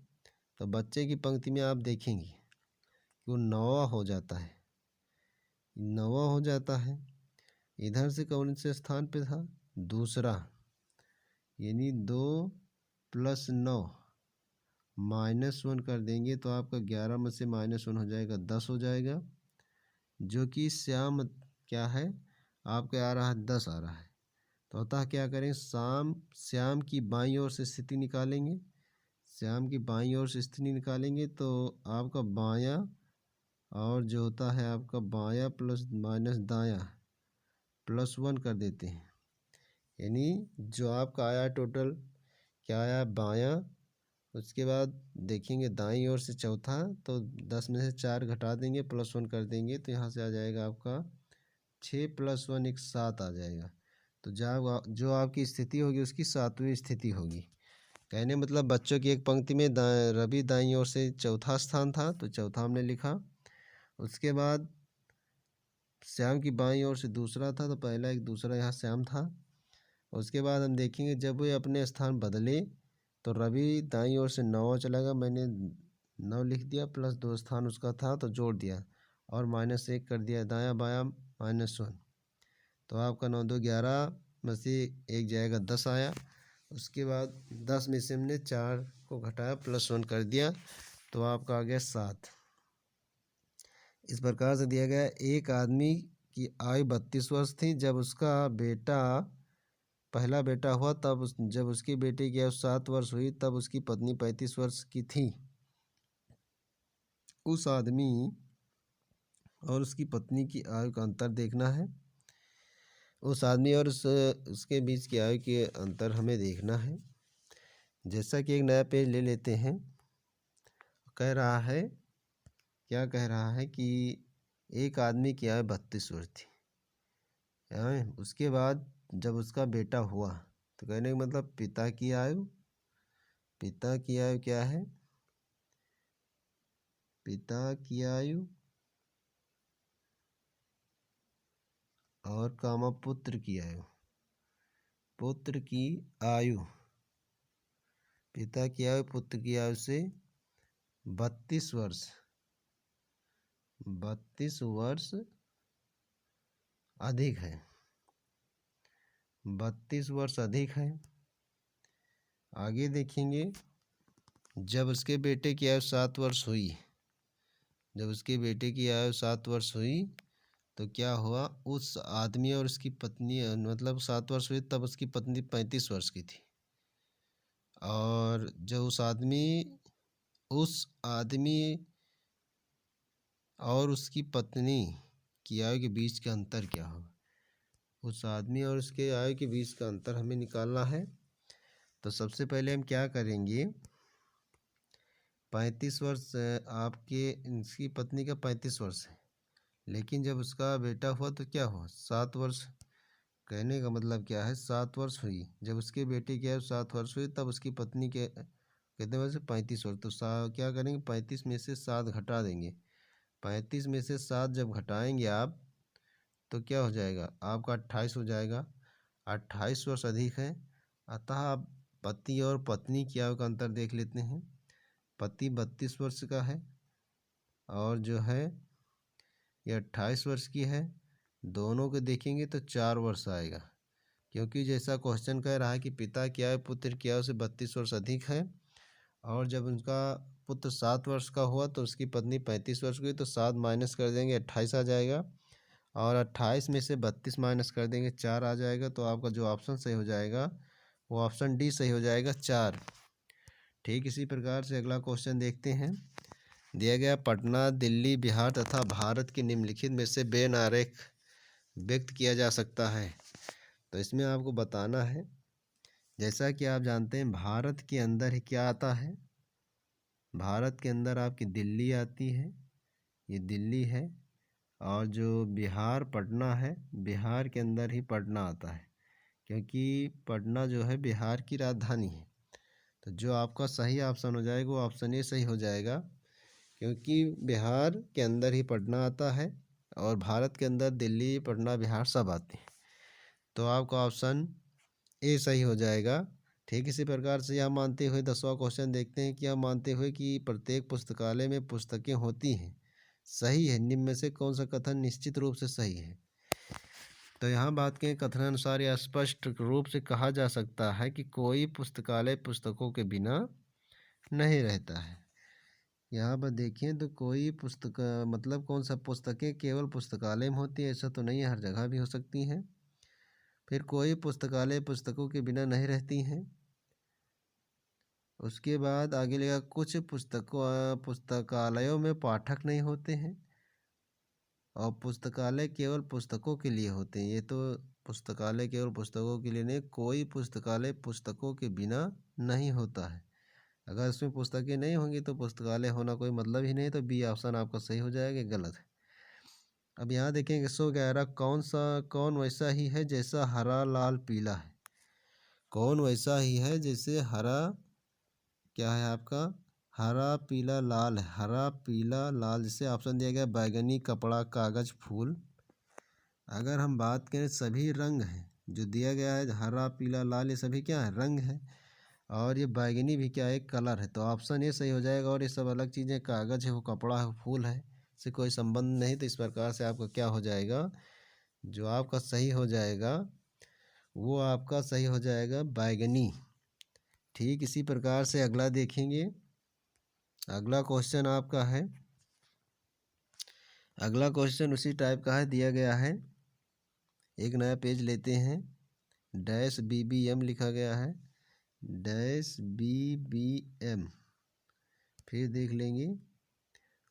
A: तो बच्चे की पंक्ति में आप देखेंगे कि वो 9वां हो जाता है, 9वां हो जाता है। इधर से कौन से स्थान पे था, दूसरा, यानी 2 + 9 -1 कर देंगे तो आपका 11 में से -1 हो जाएगा, 10 हो जाएगा। जो कि श्याम क्या है आपके आ रहा है, 10 आ रहा है। तो अतः क्या करें, श्याम की बाईं ओर से स्थिति निकालेंगे। श्याम की बाईं ओर से स्थिति निकालेंगे तो आपका बायां, और जो होता है आपका बायां प्लस माइनस दायां +1 कर देते हैं। यानी जो आपका आया टोटल क्या आया, बायां। उसके बाद देखेंगे दाईं ओर से चौथा, तो 10 में से 4 घटा देंगे, +1 कर देंगे तो यहाँ से आ जाएगा आपका 6 + 1 एक 7 आ जाएगा। तो जब जो आपकी स्थिति होगी उसकी 7वीं स्थिति होगी। कहने मतलब बच्चों की एक पंक्ति में रवि दाईं ओर से चौथा स्थान था तो चौथा हमने लिखा। उसके बाद श्याम की बाईं ओर से दूसरा था तो पहला एक दूसरा यहाँ श्याम था। उसके बाद हम देखेंगे जब वे अपने स्थान बदले तो रवि दाईं ओर से 9 चला गया, मैंने 9 लिख दिया, +2 स्थान उसका था तो जोड़ दिया और -1 कर दिया, दायां बायां -1। तो आपका 9 2 11 में से 1 जाएगा, 10 आया। उसके बाद 10 में से हमने 4 को घटाया, +1 कर दिया तो आपका आ गया 7। इस प्रकार से दिया गया, एक आदमी की आयु 32 वर्ष थी जब उसका पहला बेटा हुआ, जब उसकी बेटी की आयु 7 वर्ष हुई तब उसकी पत्नी 35 वर्ष की थी। उस आदमी और उसकी पत्नी की आयु का अंतर देखना है। उस आदमी और उसके बीच की आयु के अंतर हमें देखना है। जैसा कि एक नया पेज ले लेते हैं। कह रहा है, क्या कह रहा है कि एक आदमी की आयु 32 वर्ष थी, उसके बाद जब उसका बेटा हुआ, तो कहने का मतलब पिता की आयु क्या है, पिता की आयु और पुत्र की आयु, पुत्र की आयु, पिता की आयु पुत्र की आयु से 32 वर्ष अधिक है, 32 वर्ष अधिक है। आगे देखेंगे, जब उसके बेटे की आयु 7 वर्ष हुई, जब उसके बेटे की आयु 7 वर्ष हुई तो क्या हुआ, उस आदमी और उसकी पत्नी, मतलब 7 वर्ष हुई तब उसकी पत्नी 35 वर्ष की थी। और जो उस आदमी और उसकी पत्नी की आयु के बीच का अंतर क्या होगा, उस आदमी और उसके आयु के बीच का अंतर हमें निकालना है। तो सबसे पहले हम क्या करेंगे, 35 वर्ष आपके इसकी पत्नी का 35 वर्ष है, लेकिन जब उसका बेटा हुआ तो क्या हुआ, 7 वर्ष। कहने का मतलब क्या है, 7 वर्ष हुई, जब उसके बेटे की आयु 7 वर्ष हुई तब उसकी पत्नी के कितने वर्ष, 35 वर्ष। तो क्या करेंगे, 35 में से 7 घटा देंगे। 35 में से 7 जब घटाएंगे आप तो क्या हो जाएगा, आपका 28 हो जाएगा। 28 वर्ष अधिक है। अतः आप पति और पत्नी की आयु का अंतर देख लेते हैं। पति 32 वर्ष का है और जो है ये 28 वर्ष की है, दोनों को देखेंगे तो 4 वर्ष आएगा, क्योंकि जैसा क्वेश्चन कह रहा है कि पिता क्या है पुत्र क्या है उसे 32 वर्ष अधिक है, और जब उनका पुत्र 7 वर्ष का हुआ तो उसकी पत्नी 35 वर्ष की हुई, तो 7 माइनस कर देंगे 28 आ जाएगा, और 28 में से 32 माइनस कर देंगे 4 आ जाएगा। तो आपका जो ऑप्शन सही हो जाएगा वो ऑप्शन डी सही हो जाएगा, 4। ठीक इसी प्रकार से अगला क्वेश्चन देखते हैं। दिया गया पटना, दिल्ली, बिहार तथा भारत के निम्नलिखित में से बेन आरेख व्यक्त किया जा सकता है। तो इसमें आपको बताना है, जैसा कि आप जानते हैं भारत के अंदर ही क्या आता है, भारत के अंदर आपकी दिल्ली आती है, ये दिल्ली है, और जो बिहार पटना है, बिहार के अंदर ही पटना आता है, क्योंकि पटना जो है बिहार की राजधानी है। तो जो आपका सही ऑप्शन हो जाएगा वो ऑप्शन ए सही हो जाएगा, क्योंकि बिहार के अंदर ही पटना आता है और भारत के अंदर दिल्ली, पटना, बिहार सब आते हैं। तो आपका ऑप्शन ए सही हो जाएगा। ठीक इसी प्रकार से यह मानते हुए 10वां क्वेश्चन देखते हैं कि यह मानते हुए कि प्रत्येक पुस्तकालय में पुस्तकें होती हैं, सही है, निम्न में से कौन सा कथन निश्चित रूप से सही है। तो यहाँ बात के कथनानुसार यह स्पष्ट रूप से कहा जा सकता है कि कोई पुस्तकालय पुस्तकों के बिना नहीं रहता है। यहाँ पर देखिए तो कोई पुस्तक मतलब कौन सा, पुस्तकें केवल पुस्तकालय में होती है ऐसा तो नहीं है, हर जगह भी हो सकती हैं। फिर कोई पुस्तकालय पुस्तकों के बिना नहीं रहती हैं। उसके बाद आगे लिखा कुछ पुस्तकालयों में पाठक नहीं होते हैं, और पुस्तकालय केवल पुस्तकों के लिए होते हैं। ये तो पुस्तकालय केवल पुस्तकों के लिए नहीं, कोई पुस्तकालय पुस्तकों के बिना नहीं होता है। अगर इसमें पुस्तकें नहीं होंगी तो पुस्तकालय होना कोई मतलब ही नहीं, तो बी ऑप्शन आपका सही हो जाएगा, गलत है। अब यहाँ देखेंगे 111 कौन वैसा ही है जैसा हरा लाल पीला है। कौन वैसा ही है जैसे हरा, क्या है आपका, हरा पीला लाल है, हरा पीला लाल। जैसे ऑप्शन दिया गया बैगनी, कपड़ा, कागज, फूल। अगर हम बात करें सभी रंग हैं जो दिया गया है, हरा पीला लाल ये सभी क्या है, रंग है, और ये बैगनी भी क्या है, कलर है। तो ऑप्शन ये सही हो जाएगा, और ये सब अलग चीज़ें, कागज़ है, वो कपड़ा है, वो फूल है, इससे कोई संबंध नहीं। तो इस प्रकार से आपका क्या हो जाएगा, जो आपका सही हो जाएगा वो आपका सही हो जाएगा बैगनी। ठीक इसी प्रकार से अगला देखेंगे। अगला क्वेश्चन आपका है, अगला क्वेश्चन उसी टाइप का है, दिया गया है, एक नया पेज लेते हैं, डैश BBM लिखा गया है, डैश BBM, फिर देख लेंगे।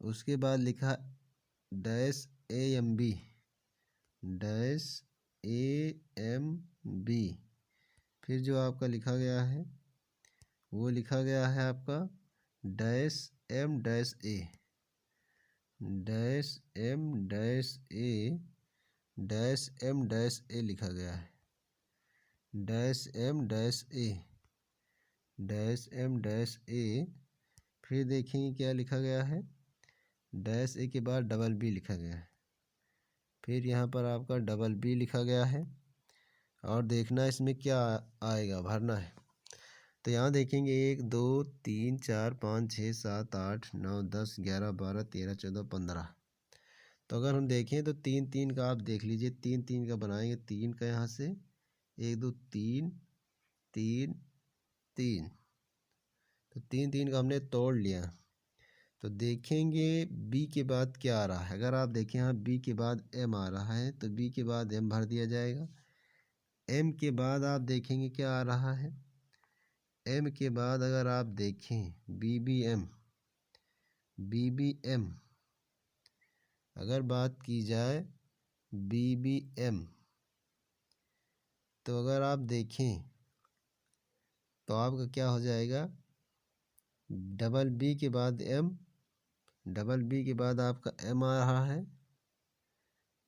A: उसके बाद लिखा डैश AMB, डैश AMB, फिर जो आपका लिखा गया है वो लिखा गया है आपका dash M dash A, dash M dash A, dash M dash A लिखा गया है, dash M dash A, dash M dash A। फिर देखेंगे क्या लिखा गया है, डैश A के बाद डबल B लिखा गया है, फिर यहाँ पर आपका डबल B लिखा गया है, और देखना इसमें क्या आएगा, भरना है। तो यहाँ देखेंगे 1 2 3 4 5 6 7 8 9 10 11 12 13 14 15। तो अगर हम देखें तो 3 3 का आप देख लीजिए, 3 3 का बनाएंगे, 3 का यहाँ से 1 2 3 3 3, तो 3 3 का हमने तोड़ लिया। तो देखेंगे बी के बाद क्या आ रहा है। अगर आप देखें यहाँ बी के बाद एम आ रहा है, तो बी के बाद एम भर दिया जाएगा। एम के बाद आप देखेंगे क्या आ रहा है, एम के बाद अगर आप देखें BBM, BBM अगर बात की जाए BBM, तो अगर आप देखें तो आपका क्या हो जाएगा, डबल बी के बाद एम, डबल बी के बाद आपका एम आ रहा है,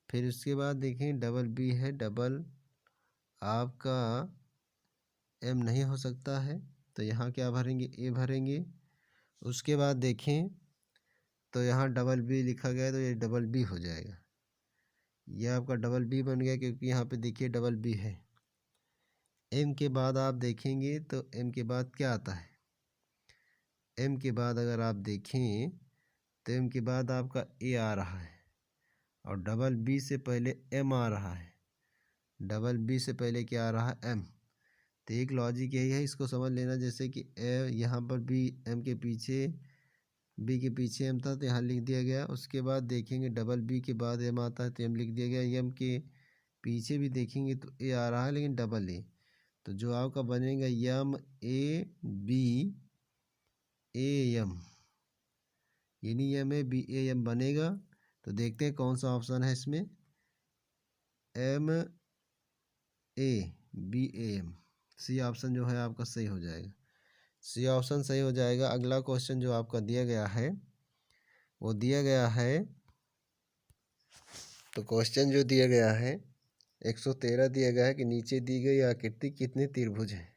A: फिर उसके बाद देखें डबल बी है, डबल आपका एम नहीं हो सकता है, तो यहाँ क्या भरेंगे, ए भरेंगे। उसके बाद देखें तो यहाँ डबल बी लिखा गया है, तो ये डबल बी हो जाएगा, यह आपका डबल बी बन गया, क्योंकि यहाँ पे देखिए डबल बी है। एम के बाद आप देखेंगे तो एम के बाद क्या आता है, एम के बाद अगर आप देखें तो एम के बाद आपका ए आ रहा है, और डबल बी से पहले एम आ रहा है, डबल बी से पहले क्या आ रहा है, एम। तो एक लॉजिक यही है, इसको समझ लेना। जैसे कि ए यहाँ पर बी एम के पीछे, बी के पीछे एम था तो यहाँ लिख दिया गया। उसके बाद देखेंगे डबल बी के बाद एम आता है तो एम लिख दिया गया। एम के पीछे भी देखेंगे तो ए आ रहा है लेकिन डबल ए, तो जो आपका बनेगा M A B A M, यानी M A B A M बनेगा। तो देखते हैं कौन सा ऑप्शन है इसमें, M A B A M, C option जो है आपका सही हो जाएगा, सी ऑप्शन सही हो जाएगा। अगला क्वेश्चन जो आपका दिया गया है वो दिया गया है, तो क्वेश्चन जो दिया गया है 113 दिया गया है कि नीचे दी गई आकृति कितने त्रिभुज हैं।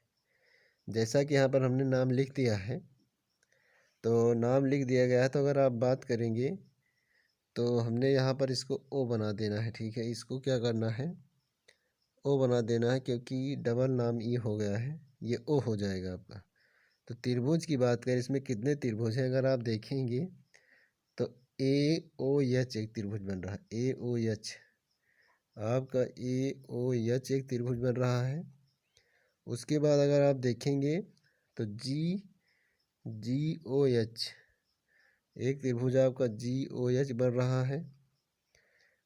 A: जैसा कि यहाँ पर हमने नाम लिख दिया है, तो नाम लिख दिया गया है, तो अगर आप बात करेंगे तो हमने यहाँ पर इसको ओ बना देना है। ठीक है, इसको क्या करना है, ओ बना देना है, क्योंकि डबल नाम ई हो गया है, ये ओ हो जाएगा आपका। तो त्रिभुज की बात करें, इसमें कितने त्रिभुज हैं अगर आप देखेंगे तो ए ओ एच एक त्रिभुज बन रहा है, ए ओ एच आपका ए ओ एच एक त्रिभुज बन रहा है। उसके बाद अगर आप देखेंगे तो जी जी ओ एच एक त्रिभुज आपका जी ओ एच बन रहा है।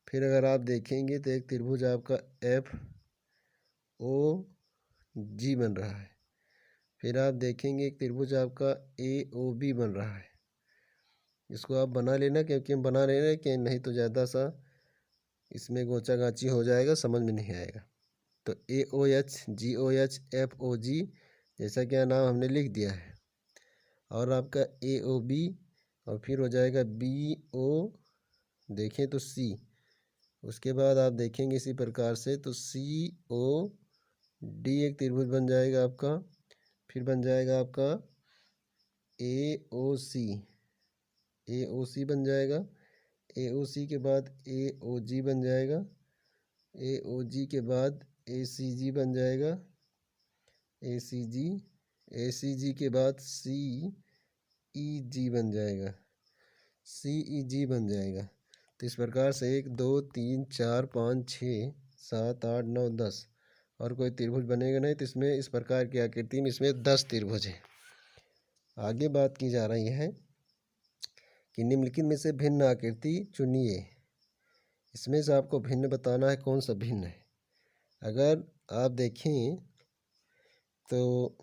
A: फिर अगर आप देखेंगे तो एक त्रिभुज आपका एफ ओ जी बन रहा है। फिर आप देखेंगे एक त्रिभुज आपका ए ओ बी बन रहा है। इसको आप बना लेना, क्योंकि हम बना रहे हैं कि नहीं तो ज़्यादा सा इसमें गोचा गाची हो जाएगा, समझ में नहीं आएगा। तो A O H G O H F O G जैसा क्या नाम हमने लिख दिया है, और आपका ए ओ बी, और फिर हो जाएगा बी ओ, देखें तो सी। उसके बाद आप देखेंगे इसी प्रकार से तो सी ओ डी एक त्रिभुज बन जाएगा आपका। फिर बन जाएगा आपका ए ओ सी, ए ओ सी बन जाएगा। ए ओ सी के बाद ए ओ जी बन जाएगा। ए ओ जी के बाद ए सी जी बन जाएगा, ए सी जी। ए सी जी के बाद सी ई जी बन जाएगा, सी ई जी बन जाएगा। तो इस प्रकार से 1 2 3 4 5 6 7 8 9 10 और कोई त्रिभुज बनेगा नहीं, तो इसमें इस प्रकार की आकृति में इसमें 10 त्रिभुज हैं। आगे बात की जा रही है कि निम्नलिखित में से भिन्न आकृति चुनिए। इसमें से आपको भिन्न बताना है, कौन सा भिन्न है। अगर आप देखें तो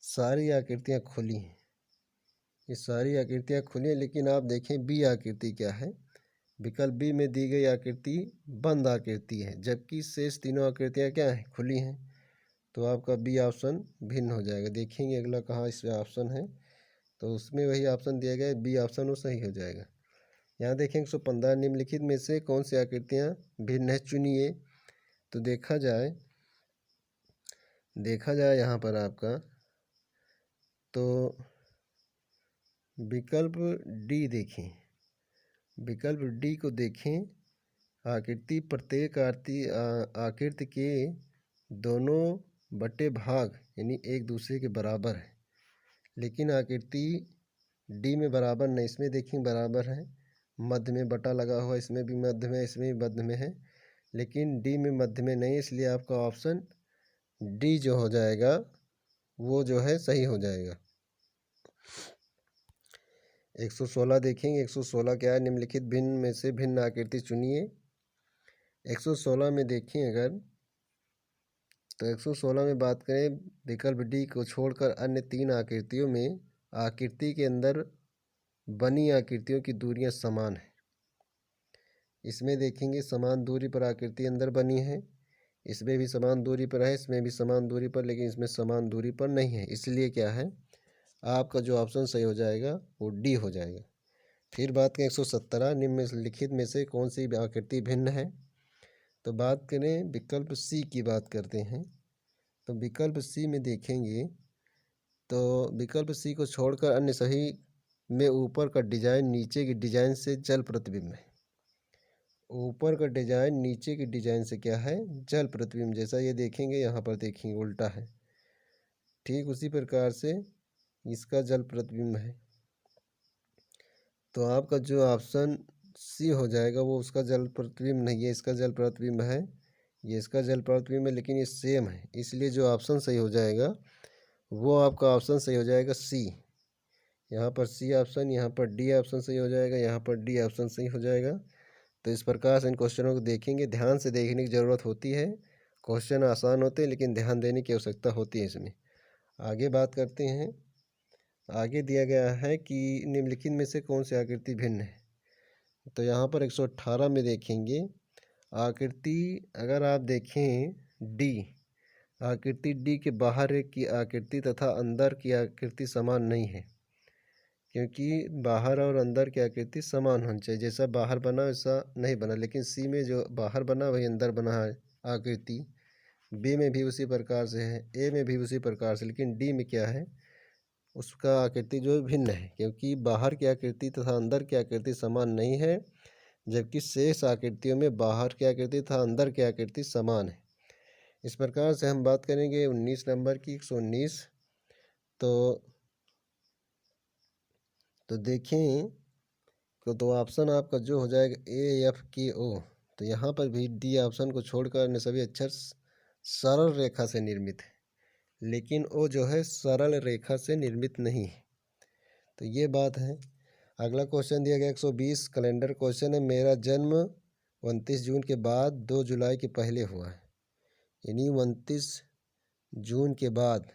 A: सारी आकृतियाँ खुली हैं, ये सारी आकृतियाँ खुली हैं, लेकिन आप देखें बी आकृति क्या है। विकल्प बी में दी गई आकृति बंद आकृति है, जबकि शेष तीनों आकृतियाँ क्या हैं, खुली हैं। तो आपका बी ऑप्शन भिन्न हो जाएगा। देखेंगे अगला कहाँ इसमें ऑप्शन है, तो उसमें वही ऑप्शन दिया गया है, बी ऑप्शन वो सही हो जाएगा। यहाँ देखें 115 निम्नलिखित में से कौन सी आकृतियाँ भिन्न है चुनिए। तो देखा जाए यहाँ पर आपका तो विकल्प डी देखें, विकल्प डी को देखें। आकृति प्रत्येक आकृति के दोनों बटे भाग यानी एक दूसरे के बराबर है, लेकिन आकृति डी में बराबर नहीं, इसमें देखें बराबर है, मध्य में बटा लगा हुआ, इसमें भी मध्य में, इसमें भी मध्य में है, लेकिन डी में मध्य में नहीं, इसलिए आपका ऑप्शन डी जो हो जाएगा वो जो है सही हो जाएगा। 116 देखेंगे, 116 क्या है, निम्नलिखित भिन्न में से भिन्न आकृति चुनिए। 116 में देखें अगर तो 116 में बात करें, विकल्प डी को छोड़कर अन्य 3 आकृतियों में आकृति के अंदर बनी आकृतियों की दूरियां समान हैं। इसमें देखेंगे समान दूरी पर आकृति अंदर बनी है, इसमें भी समान दूरी पर है, इसमें भी समान दूरी पर, लेकिन इसमें समान दूरी पर नहीं है, इसलिए क्या है आपका जो ऑप्शन सही हो जाएगा वो डी हो जाएगा। फिर बात करें 117 निम्नलिखित में से कौन सी आकृति भिन्न है। तो बात करें विकल्प सी की बात करते हैं, तो विकल्प सी में देखेंगे तो विकल्प सी को छोड़कर अन्य सही में ऊपर का डिजाइन नीचे की डिजाइन से जल प्रतिबिंब है। ऊपर का डिजाइन नीचे की डिजाइन से क्या है, जल प्रतिबिंब। जैसा ये देखेंगे यहाँ पर देखेंगे उल्टा है, ठीक उसी प्रकार से इसका जल प्रतिबिंब है। तो आपका जो ऑप्शन सी हो जाएगा, वो उसका जल प्रतिबिंब नहीं है, इसका जल प्रतिबिंब है, ये इसका जल प्रतिबिंब है, लेकिन ये सेम है, इसलिए जो ऑप्शन सही हो जाएगा वो आपका ऑप्शन सही हो जाएगा सी। यहाँ पर सी ऑप्शन, यहाँ पर डी ऑप्शन सही हो जाएगा, यहाँ पर डी ऑप्शन सही हो जाएगा। तो इस प्रकार से इन क्वेश्चनों को देखेंगे, ध्यान से देखने की ज़रूरत होती है। क्वेश्चन आसान होते हैं लेकिन ध्यान देने की आवश्यकता होती है इसमें। आगे बात करते हैं। आगे दिया गया है कि निम्नलिखित में से कौन सी आकृति भिन्न है। तो यहाँ पर 118 में देखेंगे आकृति, अगर आप देखें डी, आकृति डी के बाहर की आकृति तथा अंदर की आकृति समान नहीं है, क्योंकि बाहर और अंदर की आकृति समान होनी चाहिए, जैसा बाहर बना वैसा नहीं बना। लेकिन सी में जो बाहर बना वही अंदर बना है आकृति, बी में भी उसी प्रकार से है, ए में भी उसी प्रकार से, लेकिन डी में क्या है, उसका आकृति जो भिन्न है, क्योंकि बाहर की आकृति तथा अंदर की आकृति समान नहीं है, जबकि शेष आकृतियों में बाहर की आकृति तथा अंदर की आकृति समान है। इस प्रकार से हम बात करेंगे 19 नंबर की, 119। तो देखें तो ऑप्शन आपका जो हो जाएगा ए एफ के ओ। तो यहाँ पर भी डी ऑप्शन को छोड़कर अन्य सभी अक्षर सरल रेखा से निर्मित है, लेकिन ओ जो है सरल रेखा से निर्मित नहीं है। तो ये बात है। अगला क्वेश्चन दिया गया 120 कैलेंडर क्वेश्चन है। मेरा जन्म 29 जून के बाद 2 जुलाई के पहले हुआ है, यानी 29 जून के बाद,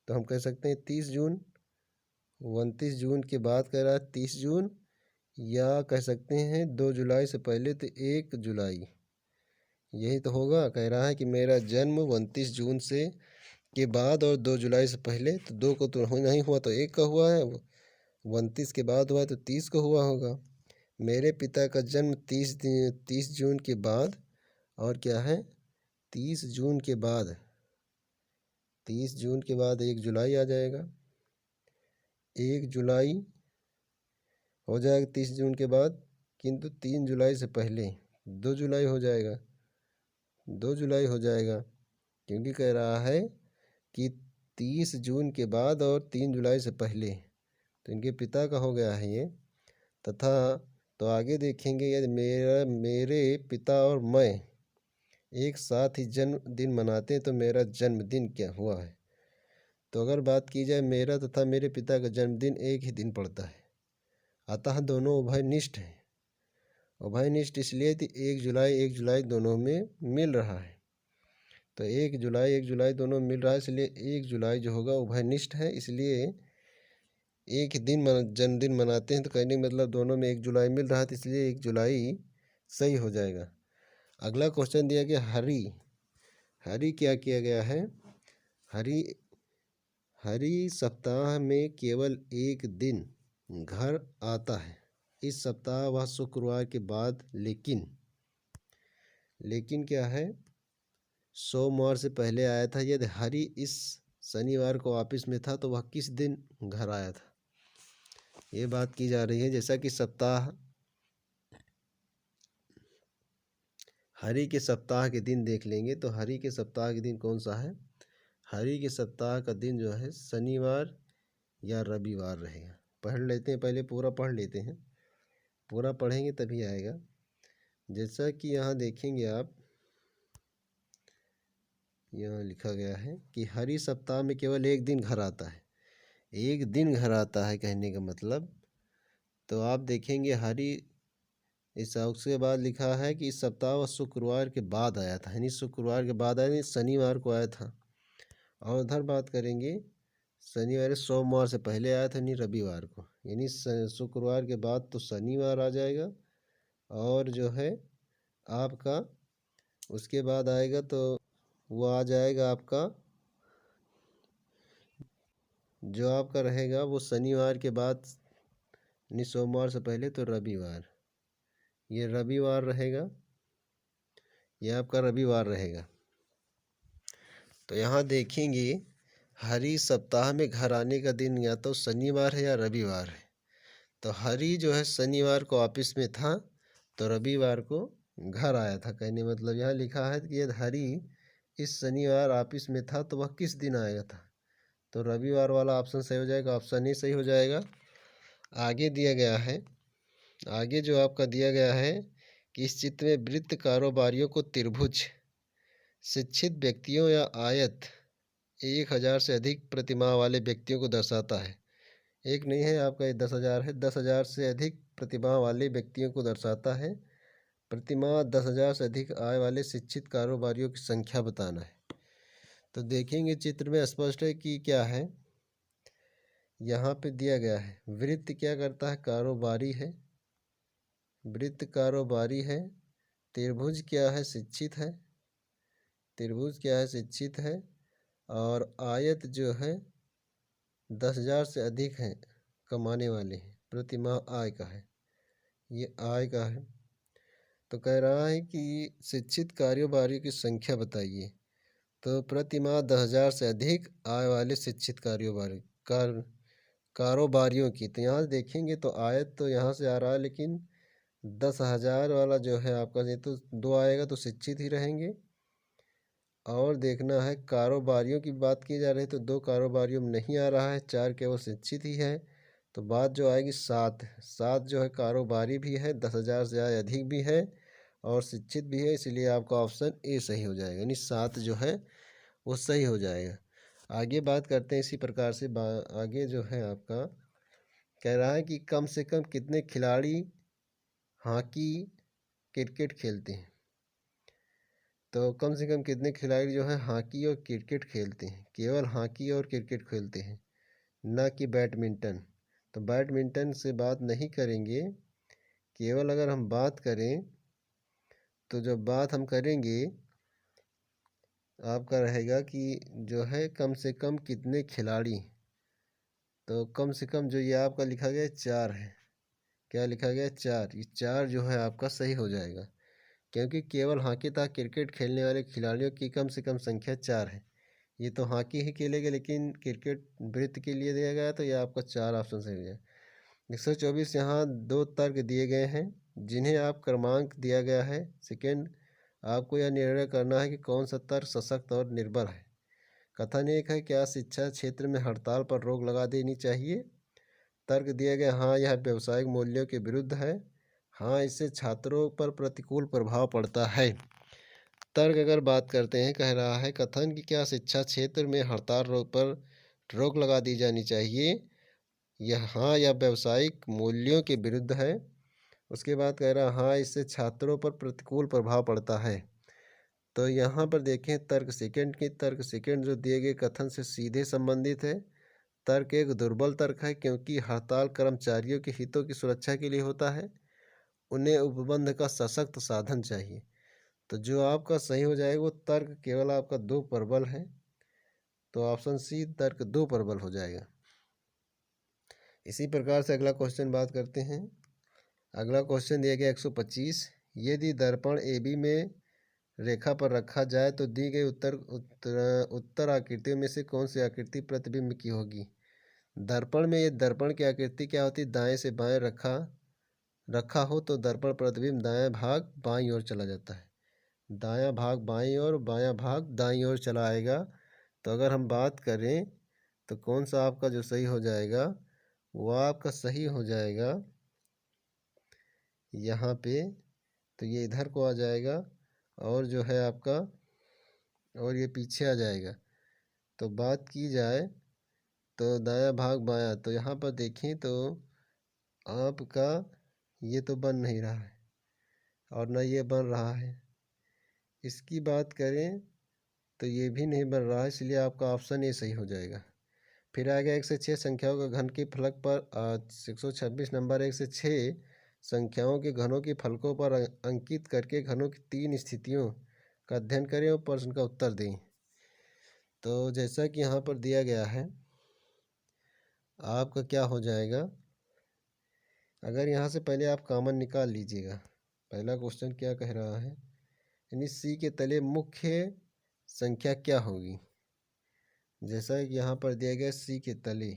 A: तो हम कह सकते हैं 30 जून, 29 जून के बाद कह रहा है 30 जून, या कह सकते हैं 2 जुलाई से पहले तो 1 जुलाई, यही तो होगा। कह रहा है कि मेरा जन्म 29 जून से के बाद और 2 जुलाई से पहले, तो 2 को तो नहीं हुआ तो 1 का हुआ है, 29 के बाद हुआ है तो 30 को हुआ होगा। मेरे पिता का जन्म 30 जून के बाद, और क्या है 30 जून के बाद, 30 जून के बाद 1 जुलाई आ जाएगा, 1 जुलाई हो जाएगा 30 जून के बाद, किंतु 3 जुलाई से पहले 2 जुलाई हो जाएगा, 2 जुलाई हो जाएगा, क्योंकि कह रहा है कि 30 जून के बाद और 3 जुलाई से पहले, तो इनके पिता का हो गया है ये। तथा तो आगे देखेंगे, यदि मेरे पिता और मैं एक साथ ही जन्मदिन मनाते हैं तो मेरा जन्मदिन क्या हुआ है। तो अगर बात की जाए, मेरा तथा मेरे पिता का जन्मदिन एक ही दिन पड़ता है, अतः दोनों उभयनिष्ठ हैं। उभयनिष्ठ इसलिए कि 1 जुलाई दोनों में मिल रहा है, तो 1 जुलाई दोनों मिल रहा है, इसलिए 1 जुलाई जो होगा उभयनिष्ठ है, इसलिए एक ही दिन जन्मदिन मनाते हैं, तो कहने का मतलब दोनों में 1 जुलाई मिल रहा है, तो इसलिए 1 जुलाई सही हो जाएगा। अगला क्वेश्चन दिया गया हरि। हरि क्या किया गया है, हरि सप्ताह में केवल एक दिन घर आता है। इस सप्ताह वह शुक्रवार के बाद, लेकिन क्या है, सोमवार से पहले आया था। यदि हरि इस शनिवार को ऑफिस में था तो वह किस दिन घर आया था, ये बात की जा रही है। जैसा कि सप्ताह, हरि के सप्ताह के दिन देख लेंगे, तो हरि के सप्ताह के दिन कौन सा है, हरि के सप्ताह का दिन जो है शनिवार या रविवार रहेगा। पढ़ लेते हैं, पहले पूरा पढ़ लेते हैं, पूरा पढ़ेंगे तभी आएगा। जैसा कि यहाँ देखेंगे आप, यहाँ लिखा गया है कि हरि सप्ताह में केवल एक दिन घर आता है, एक दिन घर आता है कहने का मतलब। तो आप देखेंगे हरि इस उसके बाद लिखा है कि इस सप्ताह वह शुक्रवार के बाद आया था, यानी शुक्रवार के बाद आया, शनिवार को आया था। और उधर बात करेंगे, शनिवार सोमवार से पहले आया था, यानी रविवार को, यानी शुक्रवार के बाद तो शनिवार आ जाएगा, और जो है आपका उसके बाद आएगा तो वो आ जाएगा आपका, जो आपका रहेगा वो शनिवार के बाद यानी सोमवार से पहले तो रविवार, ये रविवार रहेगा, ये आपका रविवार रहेगा। तो यहाँ देखेंगे हरि सप्ताह में घर आने का दिन या तो शनिवार है या रविवार है। तो हरि जो है शनिवार को ऑफिस में था तो रविवार को घर आया था, कहने मतलब यहाँ लिखा है कि यदि हरि इस शनिवार ऑफिस में था तो वह किस दिन आया था, तो रविवार वाला ऑप्शन सही हो जाएगा, ऑप्शन ए सही हो जाएगा। आगे दिया गया है, आगे जो आपका दिया गया है कि इस चित्र में वृत्त कारोबारियों को त्रिभुज, शिक्षित व्यक्तियों या आयत 1000 से अधिक प्रतिमाह वाले व्यक्तियों को दर्शाता है। एक नहीं है आपका, ये 10,000 है। 10,000 से अधिक प्रतिमाह वाले व्यक्तियों को दर्शाता है। प्रतिमाह 10,000 से अधिक आय वाले शिक्षित कारोबारियों की संख्या बताना है। तो देखेंगे चित्र में स्पष्ट है कि क्या है। यहाँ पे दिया गया है वृत्त क्या करता है, कारोबारी है, वृत्त कारोबारी है। त्रिभुज क्या है, शिक्षित है, त्रिभुज क्या है, शिक्षित है। और आयत जो है 10,000 से अधिक है, कमाने वाले हैं, प्रतिमाह आय का है, ये आय का है। तो कह रहा है कि शिक्षित कारोबारियों की संख्या बताइए। तो प्रतिमाह 10,000 से अधिक आय वाले शिक्षित कारोबारियों की, तो यहाँ देखेंगे तो आयत तो यहाँ से आ रहा है, लेकिन 10,000 वाला जो है आपका, ये तो दो आएगा तो शिक्षित ही रहेंगे। और देखना है कारोबारियों की बात की जा रही है तो दो कारोबारियों में नहीं आ रहा है, चार केवल शिक्षित ही है। तो बात जो आएगी सात, सात जो है कारोबारी भी है, 10,000 से अधिक भी है और शिक्षित भी है, इसलिए आपका ऑप्शन ए सही हो जाएगा, यानी सात जो है वो सही हो जाएगा। आगे बात करते हैं इसी प्रकार से। आगे जो है आपका कह रहा है कि कम से कम कितने खिलाड़ी हॉकी क्रिकेट खेलते हैं। तो कम से कम कितने खिलाड़ी जो है हॉकी और क्रिकेट खेलते हैं, केवल हॉकी और क्रिकेट खेलते हैं, ना कि बैडमिंटन। तो बैडमिंटन से बात नहीं करेंगे, केवल अगर हम बात करें तो जब बात हम करेंगे आपका रहेगा कि जो है कम से कम कितने खिलाड़ी। तो कम से कम जो ये आपका लिखा गया है चार है, क्या लिखा गया है, चार। ये चार जो है आपका सही हो जाएगा, क्योंकि केवल हॉकी तथा क्रिकेट खेलने वाले खिलाड़ियों की कम से कम संख्या चार है। ये तो हॉकी ही खेलेगा, लेकिन क्रिकेट वृत्त के लिए दिया गया, तो ये आपका चार ऑप्शन सही हो जाएगा। 124 यहाँ दो तर्क दिए गए हैं जिन्हें आप क्रमांक दिया गया है। सेकेंड, आपको यह निर्णय करना है कि कौन सा तर्क सशक्त और निर्भर है। कथन एक है, क्या शिक्षा क्षेत्र में हड़ताल पर रोक लगा देनी चाहिए। तर्क दिया गया, हाँ यह व्यावसायिक मूल्यों के विरुद्ध है, हाँ इससे छात्रों पर प्रतिकूल प्रभाव पड़ता है। तर्क अगर बात करते हैं, कह रहा है कथन कि क्या शिक्षा क्षेत्र में हड़ताल पर रोक लगा दी जानी चाहिए, यह हाँ या व्यावसायिक मूल्यों के विरुद्ध है। उसके बाद कह रहा हाँ इससे छात्रों पर प्रतिकूल प्रभाव पड़ता है। तो यहाँ पर देखें तर्क सेकंड की, तर्क सेकंड जो दिए गए कथन से सीधे संबंधित है। तर्क एक दुर्बल तर्क है, क्योंकि हड़ताल कर्मचारियों के हितों की सुरक्षा के लिए होता है, उन्हें उपबंध का सशक्त साधन चाहिए। तो जो आपका सही हो जाएगा वो तर्क केवल आपका दो प्रबल है, तो ऑप्शन सी तर्क दो प्रबल हो जाएगा। इसी प्रकार से अगला क्वेश्चन बात करते हैं। अगला क्वेश्चन दिया गया 125, यदि दर्पण ए बी में रेखा पर रखा जाए तो दी गई उत्तर आकृतियों में से कौन सी आकृति प्रतिबिंब की होगी। दर्पण में, ये दर्पण की आकृति क्या होती है, दाएं से बाएं रखा हो तो दर्पण प्रतिबिंब दायां भाग बाईं ओर चला जाता है, दायां भाग बाईं ओर, बायां भाग दाईं ओर चला आएगा। तो अगर हम बात करें तो कौन सा आपका जो सही हो जाएगा, वो आपका सही हो जाएगा यहाँ पे, तो ये इधर को आ जाएगा और जो है आपका, और ये पीछे आ जाएगा। तो बात की जाए तो दायां भाग बायां, तो यहाँ पर देखें तो आपका ये तो बन नहीं रहा है और ना ये बन रहा है। इसकी बात करें तो ये भी नहीं बन रहा है, इसलिए आपका ऑप्शन ए सही हो जाएगा। फिर आ गया 1 से 6 संख्याओं के घन के फलक पर 126 नंबर 1 से 6 संख्याओं के घनों के फलकों पर अंकित करके घनों की 3 स्थितियों का अध्ययन करें और प्रश्न का उत्तर दें। तो जैसा कि यहाँ पर दिया गया है, आपका क्या हो जाएगा, अगर यहाँ से पहले आप कॉमन निकाल लीजिएगा। पहला क्वेश्चन क्या कह रहा है, यानी सी के तले मुख्य संख्या क्या होगी। जैसा कि यहाँ पर दिया गया सी के तले,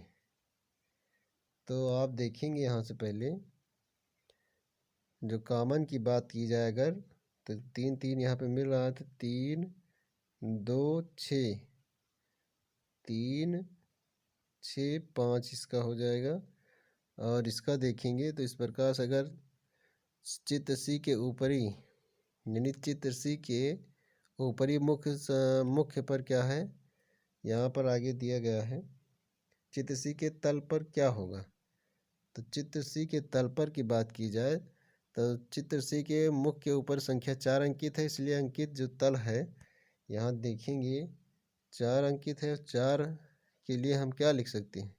A: तो आप देखेंगे यहाँ से पहले जो कॉमन की बात की जाए अगर, तो 3 3 यहाँ पे मिल रहा है, तो 3 2 6, 3 6 5 इसका हो जाएगा। और इसका देखेंगे तो इस प्रकार से अगर चित्र सी के ऊपरी यानी चित्र सी के ऊपरी मुख्य पर क्या है, यहाँ पर आगे दिया गया है। चित्र सी के तल पर क्या होगा? तो चित्र सी के तल पर की बात की जाए तो चित्र सी के मुख के ऊपर संख्या 4 अंकित है, इसलिए अंकित जो तल है यहाँ देखेंगे 4 अंकित है। 4 के लिए हम क्या लिख सकते हैं?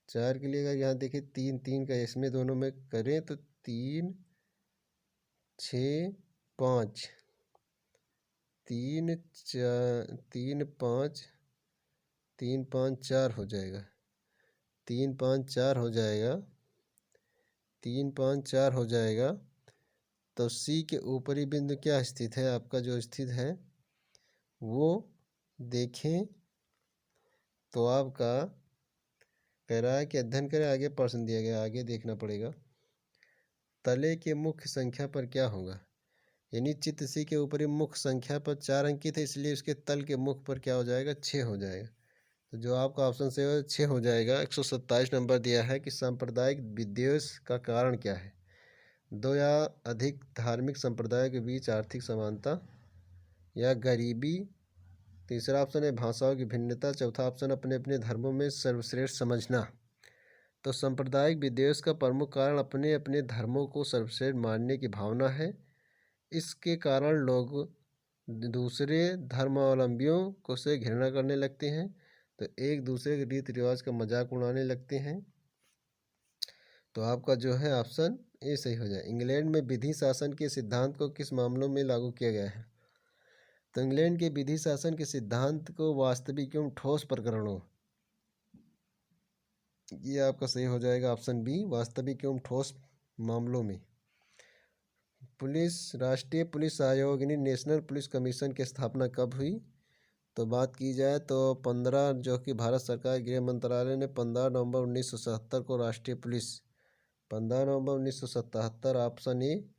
A: 4 के लिए अगर यहाँ देखें 3 3 का इसमें दोनों में करें तो 3 6 5 3 3 5 3 5 4 हो जाएगा। 3 5 4 हो जाएगा। 3 5 4 हो जाएगा। तो सी के ऊपरी बिंदु क्या स्थित है? आपका जो स्थित है वो देखें तो आपका कह रहा है कि अध्ययन करें। आगे प्रश्न दिया गया, आगे देखना पड़ेगा। तले के मुख्य संख्या पर क्या होगा? यानी चित्र सी के ऊपरी मुख्य संख्या पर 4 अंकित है, इसलिए उसके तल के मुख पर क्या हो जाएगा? 6 हो जाएगा। तो जो आपका ऑप्शन से 6 हो जाएगा। 127 नंबर दिया है कि सांप्रदायिक विद्वेष का कारण क्या है? 2 या अधिक धार्मिक संप्रदायों के बीच आर्थिक समानता या गरीबी। तीसरा ऑप्शन है भाषाओं की भिन्नता। चौथा ऑप्शन अपने अपने धर्मों में सर्वश्रेष्ठ समझना। तो सांप्रदायिक विद्वेष का प्रमुख कारण अपने अपने धर्मों को सर्वश्रेष्ठ मानने की भावना है। इसके कारण लोग दूसरे धर्मावलंबियों को से घृणा करने लगते हैं, तो एक दूसरे के रीति रिवाज का मजाक उड़ाने लगते हैं। तो आपका जो है ऑप्शन ए सही हो जाए। इंग्लैंड में विधि शासन के सिद्धांत को किस मामलों में लागू किया गया है? तो इंग्लैंड के विधि शासन के सिद्धांत को वास्तविक एवं ठोस प्रकरणों, ये आपका सही हो जाएगा ऑप्शन बी, वास्तविक एवं ठोस मामलों में। राष्ट्रीय पुलिस आयोग यानी नेशनल पुलिस कमीशन की स्थापना कब हुई? तो बात की जाए तो 15 जो कि भारत सरकार गृह मंत्रालय ने 15 नवंबर 1977 को राष्ट्रीय पुलिस 15 नवंबर 1977 ऑप्शन ए,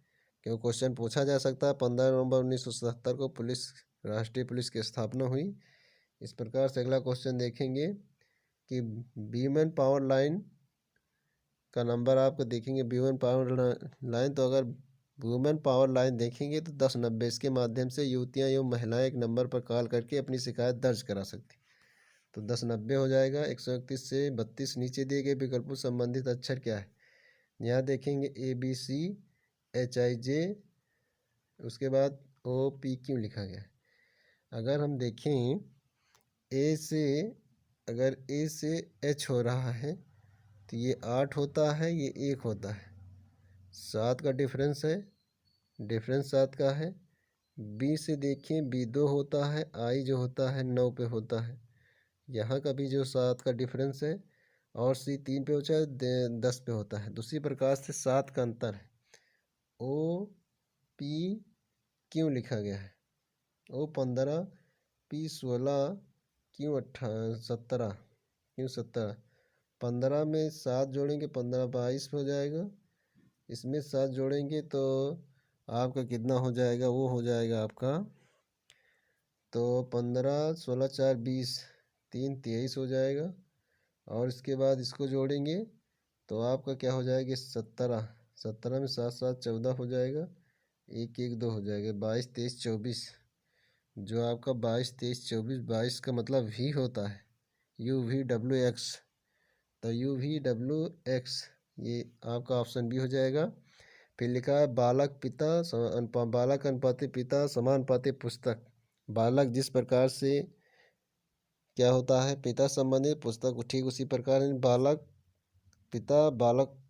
A: क्यों क्वेश्चन पूछा जा सकता है। 15 नवंबर 1977 को राष्ट्रीय पुलिस की स्थापना हुई। इस प्रकार से अगला क्वेश्चन देखेंगे कि वीमेन पावर लाइन का नंबर आपको देखेंगे। वीमेन पावर लाइन, तो अगर वुमेन पावर लाइन देखेंगे तो 1090 इसके माध्यम से युवतियां एवं महिलाएं एक नंबर पर कॉल करके अपनी शिकायत दर्ज करा सकती। तो 1090 हो जाएगा। 131 से 32 नीचे दिए गए विकल्पों संबंधित अक्षर क्या है? यहाँ देखेंगे ABCHIJ, उसके बाद OPQ लिखा गया है। अगर हम देखें अगर ए से H हो रहा है तो ये 8 होता है, ये 1 होता है। 7 का डिफरेंस है, डिफरेंस 7 का है। बी से देखें B2 होता है, आई जो होता है 9 पे होता है, यहाँ का भी जो 7 का डिफरेंस है। और सी 3 पे होता है, 10 पे होता है। दूसरी प्रकार से 7 का अंतर है। OP क्यों लिखा गया है? O15 P16 क्यों 17 क्यों 17? 15 में 7 जोड़ेंगे 15 22 हो जाएगा। इसमें 7 जोड़ेंगे तो आपका कितना हो जाएगा? वो हो जाएगा आपका तो 15 16 4 20 3 23 हो जाएगा। और इसके बाद इसको जोड़ेंगे तो आपका क्या हो जाएगा? 17 17 में 7 7 14 हो जाएगा। 1 1 2 हो जाएगा। 22 23 24, जो आपका 22 23 24, 22 का मतलब V होता है, UVWX। तो UVWX ये आपका ऑप्शन बी हो जाएगा। फिर लिखा है बालक अनुपाती पिता समानुपाती पुस्तक। बालक जिस प्रकार से क्या होता है पिता संबंधित, पुस्तक ठीक उसी प्रकार बालक पिता, बालक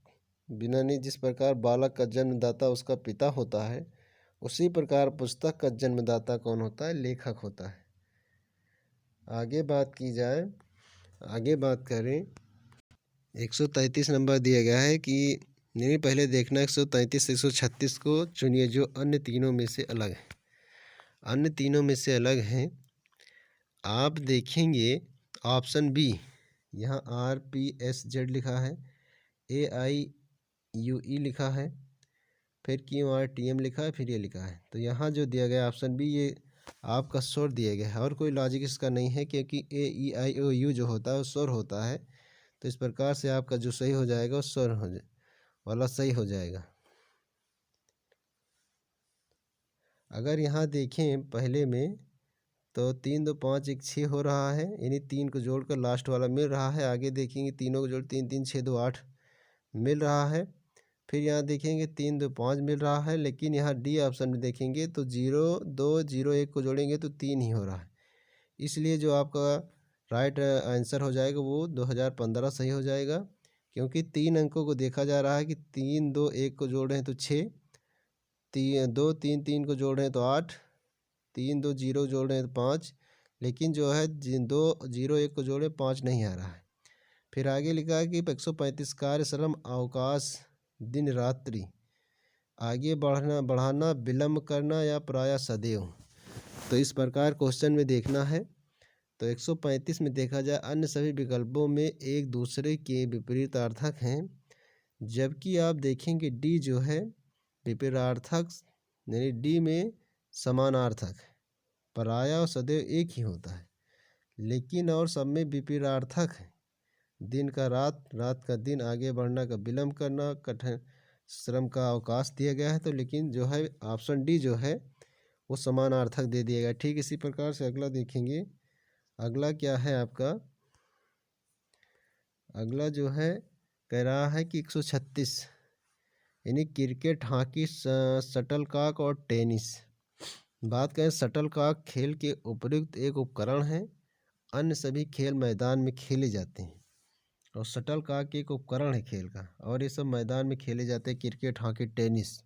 A: बिना नहीं, जिस प्रकार बालक का जन्मदाता उसका पिता होता है, उसी प्रकार पुस्तक का जन्मदाता कौन होता है? लेखक होता है। आगे बात करें 133 नंबर दिया गया है कि नहीं, पहले देखना 133 से 136 को चुनिए जो अन्य तीनों में से अलग है। अन्य तीनों में से अलग हैं, आप देखेंगे ऑप्शन बी, यहाँ RPSZ लिखा है, AIUE लिखा है, फिर QRTM लिखा है, फिर ये लिखा है। तो यहाँ जो दिया गया ऑप्शन बी, ये आपका स्वर दिया गया है और कोई लॉजिक इसका नहीं है, क्योंकि AEIOU जो होता है वो स्वर होता है। तो इस प्रकार से आपका जो सही हो जाएगा वो स्वर वाला सही हो जाएगा। अगर यहाँ देखें पहले में तो 3 2 5 1 6 हो रहा है, यानी 3 को जोड़कर लास्ट वाला मिल रहा है। आगे देखेंगे तीनों को जोड़ 3 3 6 2 8 मिल रहा है। फिर यहाँ देखेंगे 3 2 5 मिल रहा है, लेकिन यहाँ डी ऑप्शन में देखेंगे तो 0 2 0 1 को जोड़ेंगे तो 3 ही हो रहा है। इसलिए जो आपका राइट आंसर हो जाएगा वो 2015 सही हो जाएगा, क्योंकि 3 अंकों को देखा जा रहा है कि 3 2 1 को जोड़ रहे हैं तो 6, 2 3 3 को जोड़ रहे हैं तो 8, 3 2 0 जोड़ रहे हैं तो 5, लेकिन जो है 2 0 1 को जोड़े 5 नहीं आ रहा है। फिर आगे लिखा है कि 135 कार्य श्रम अवकाश दिन रात्रि आगे बढ़ाना विलम्ब करना या प्रायः सदैव। तो इस प्रकार क्वेश्चन में देखना है। तो 135 में देखा जाए अन्य सभी विकल्पों में एक दूसरे के विपरीतार्थक हैं, जबकि आप देखेंगे डी जो है विपरीतार्थक, यानी डी में समानार्थक प्रायः और सदैव एक ही होता है, लेकिन और सब में विपरीतार्थक है। दिन का रात, रात का दिन, आगे बढ़ना का विलम्ब करना, कठिन श्रम का अवकाश दिया गया है। तो लेकिन जो है ऑप्शन डी जो है वो समानार्थक दे दिया गया। ठीक इसी प्रकार से अगला देखेंगे। अगला क्या है आपका, अगला जो है कह रहा है कि 136 यानी क्रिकेट, हॉकी, शटलकॉक और टेनिस। बात करें शटलकॉक खेल के उपयुक्त एक उपकरण है, अन्य सभी खेल मैदान में खेले जाते हैं। और शटलकॉक एक उपकरण है खेल का, और ये सब मैदान में खेले जाते हैं, क्रिकेट, हॉकी, टेनिस।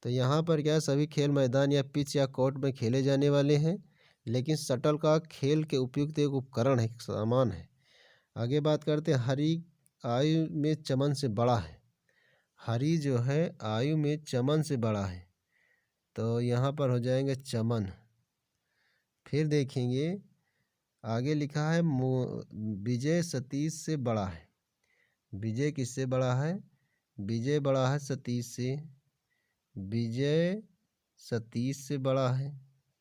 A: तो यहाँ पर क्या सभी खेल मैदान या पिच या कोर्ट में खेले जाने वाले हैं, लेकिन शटलकॉक खेल के उपयुक्त एक उपकरण है, एक सामान है। आगे बात करते हैं हरी आयु में चमन से बड़ा है। हरी जो है आयु में चमन से बड़ा है, तो यहाँ पर हो जाएंगे चमन। फिर देखेंगे आगे लिखा है विजय सतीश से बड़ा है। विजय किससे बड़ा है? विजय बड़ा है सतीश से। विजय सतीश से बड़ा है,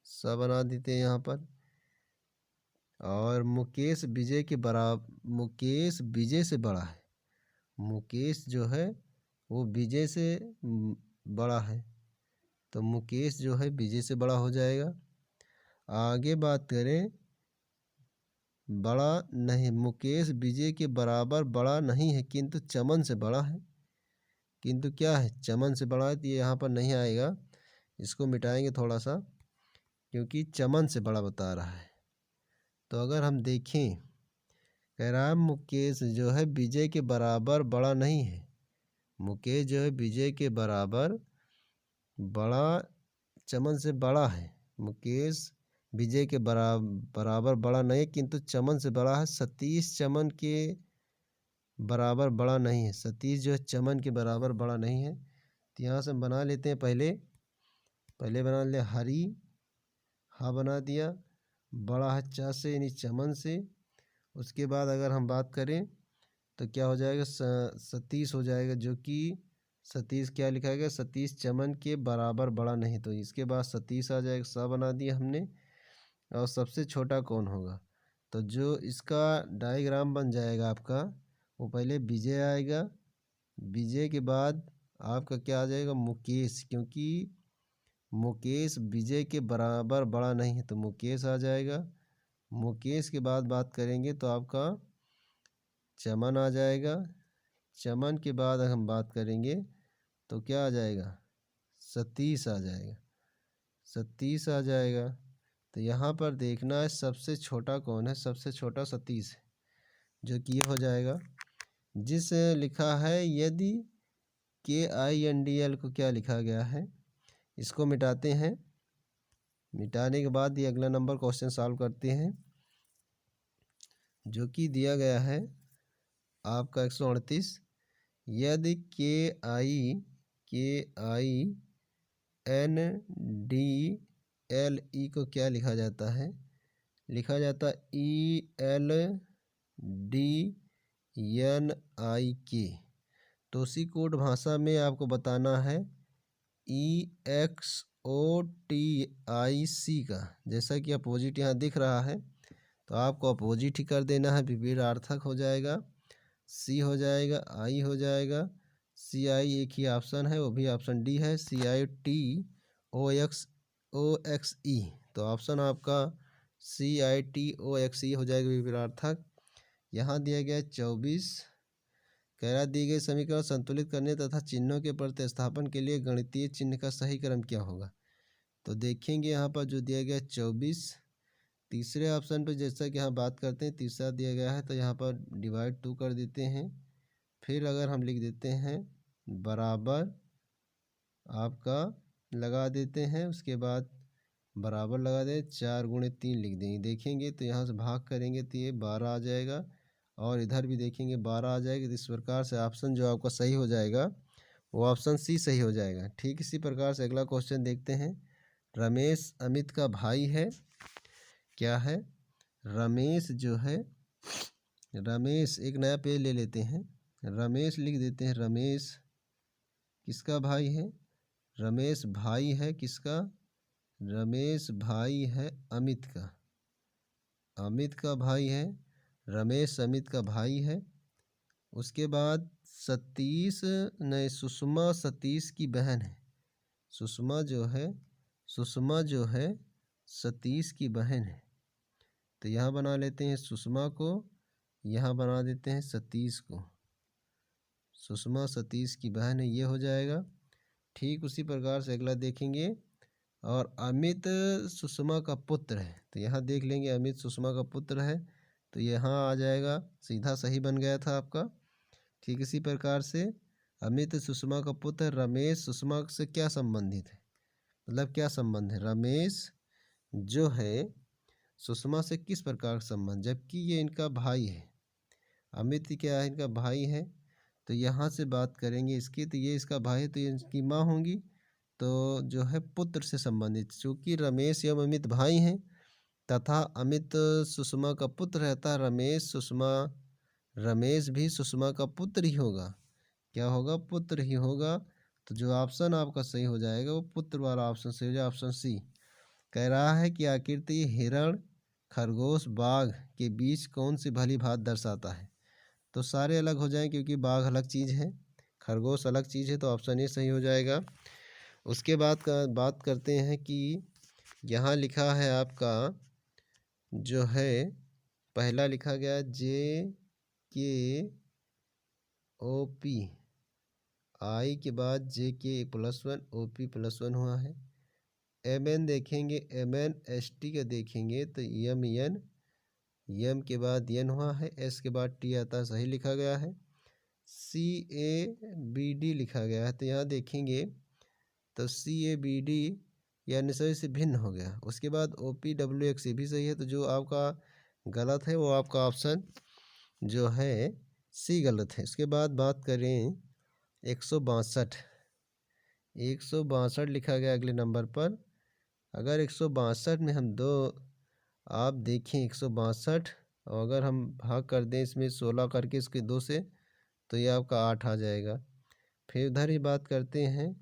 A: सा बना देते हैं यहाँ पर। और मुकेश विजय के बराबर, मुकेश विजय से बड़ा है। मुकेश जो है वो विजय से बड़ा है, तो मुकेश जो है विजय से बड़ा हो जाएगा। आगे बात करें बड़ा नहीं, मुकेश विजय के बराबर बड़ा नहीं है, किंतु चमन से बड़ा है। किंतु क्या है? चमन से बड़ा है, तो ये यहाँ पर नहीं आएगा, इसको मिटाएंगे थोड़ा सा, क्योंकि चमन से बड़ा बता रहा है। तो अगर हम देखें, कह रहा है मुकेश जो है विजय के बराबर बड़ा नहीं है। मुकेश जो है विजय के बराबर बड़ा, चमन से बड़ा है। मुकेश विजय के बराबर बड़ा नहीं, किंतु चमन से बड़ा है। सतीश चमन के बराबर बड़ा नहीं है। सतीश जो है चमन के बराबर बड़ा नहीं है। तो यहाँ से हम बना लेते हैं, पहले बना ले हरी, हा बना दिया, बड़ा है चा से यानी चमन से। उसके बाद अगर हम बात करें तो क्या हो जाएगा, सतीश हो जाएगा, जो कि सतीश क्या लिखा गया, सतीश चमन के बराबर बड़ा नहीं, तो इसके बाद सतीश आ जाएगा, सा बना दिया हमने। और सबसे छोटा कौन होगा, तो जो इसका डायग्राम बन जाएगा आपका, वो पहले विजय आएगा, विजय के बाद आपका क्या आ जाएगा, मुकेश, क्योंकि मुकेश विजय के बराबर बड़ा नहीं है, तो मुकेश आ जाएगा। मुकेश के बाद बात करेंगे तो आपका चमन आ जाएगा। चमन के बाद हम बात करेंगे तो क्या आ जाएगा, सतीश आ जाएगा, सतीश आ जाएगा। तो यहाँ पर देखना है सबसे छोटा कौन है, सबसे छोटा सतीश है, जो कि ये हो जाएगा। जिस लिखा है यदि KINDL को क्या लिखा गया है, इसको मिटाते हैं। मिटाने के बाद ये अगला नंबर क्वेश्चन सॉल्व करते हैं, जो कि दिया गया है आपका 138। यदि KINDLE को क्या लिखा जाता है, लिखा जाता है ELDNIK। तो उसी कोड भाषा में आपको बताना है EXOTIC का। जैसा कि अपोजिट यहाँ दिख रहा है, तो आपको अपोजिट ही कर देना है, विपरीतार्थक हो जाएगा, C हो जाएगा, I हो जाएगा। CI एक ही ऑप्शन है, वो भी ऑप्शन डी है, CITOX CITOXE, तो ऑप्शन आपका CITOXE हो जाएगा विपरीतार्थक। यहाँ दिया गया 24। कह रहा दी गई समीकरण संतुलित करने तथा चिन्हों के प्रतिस्थापन के लिए गणितीय चिन्ह का सही क्रम क्या होगा। तो देखेंगे यहाँ पर जो दिया गया 24, तीसरे ऑप्शन पर जैसा कि यहाँ बात करते हैं तीसरा दिया गया है तो यहाँ पर डिवाइड 2 कर देते हैं। फिर अगर हम लिख देते हैं बराबर आपका लगा देते हैं, उसके बाद बराबर लगा दें 4 × 3 लिख देंगे। देखेंगे तो यहाँ से भाग करेंगे तो ये 12 आ जाएगा और इधर भी देखेंगे 12 आ जाएगा। तो इस प्रकार से ऑप्शन जो आपका सही हो जाएगा वो ऑप्शन सी सही हो जाएगा। ठीक इसी प्रकार से अगला क्वेश्चन देखते हैं। रमेश अमित का भाई है। क्या है? रमेश जो है, रमेश एक नया पेज ले लेते हैं, रमेश लिख देते हैं। रमेश किसका भाई है? रमेश भाई है किसका? रमेश भाई है अमित का। अमित का भाई है रमेश, अमित का भाई है। उसके बाद सतीश नहीं, सुषमा सतीश की बहन है। सुषमा जो है, सुषमा जो है सतीश की बहन है। तो यहाँ बना लेते हैं सुषमा को, यहाँ बना देते हैं सतीश को। सुषमा सतीश की बहन है, ये हो जाएगा। ठीक उसी प्रकार से अगला देखेंगे। और अमित सुषमा का पुत्र है, तो यहाँ देख लेंगे अमित सुषमा का पुत्र है, तो यहाँ आ जाएगा, सीधा सही बन गया था आपका। ठीक इसी प्रकार से अमित सुषमा का पुत्र। रमेश सुषमा से क्या संबंधित है, मतलब क्या संबंध है? रमेश जो है सुषमा से किस प्रकार का संबंध, जबकि ये इनका भाई है। अमित क्या है? इनका भाई है। तो यहाँ से बात करेंगे इसकी, तो ये इसका भाई है तो ये इसकी माँ होंगी, तो जो है पुत्र से संबंधित। चूँकि रमेश एवं अमित भाई हैं तथा अमित सुषमा का पुत्र रहता है, रमेश सुषमा, रमेश भी सुषमा का पुत्र ही होगा। क्या होगा? पुत्र ही होगा। तो जो ऑप्शन आपका सही हो जाएगा वो पुत्र वाला ऑप्शन सही हो जाएगा, ऑप्शन सी। कह रहा है कि आकृति हिरण, खरगोश, बाघ के बीच कौन सी भली भात दर्शाता है। तो सारे अलग हो जाएं क्योंकि बाघ अलग चीज़ है, खरगोश अलग चीज़ है, तो ऑप्शन ए सही हो जाएगा। उसके बाद बात करते हैं कि यहाँ लिखा है आपका जो है पहला लिखा गया JKOP, आई के बाद JK+1 OP+1 हुआ है। MN देखेंगे, MNST का देखेंगे तो MN, यम के बाद यन हुआ है, एस के बाद टी आता है, सही लिखा गया है। CABD लिखा गया है, तो यहाँ देखेंगे तो CABD यानी सही से भिन्न हो गया। उसके बाद OPWX भी सही है, तो जो आपका गलत है वो आपका ऑप्शन जो है सी गलत है। उसके बाद बात करें 162, 162 लिखा गया अगले नंबर पर। अगर 162 में हम दो, आप देखें 162 और अगर हम भाग कर दें इसमें 16 करके इसके 2 से, तो ये आपका 8 आ जाएगा। फिर उधर ही बात करते हैं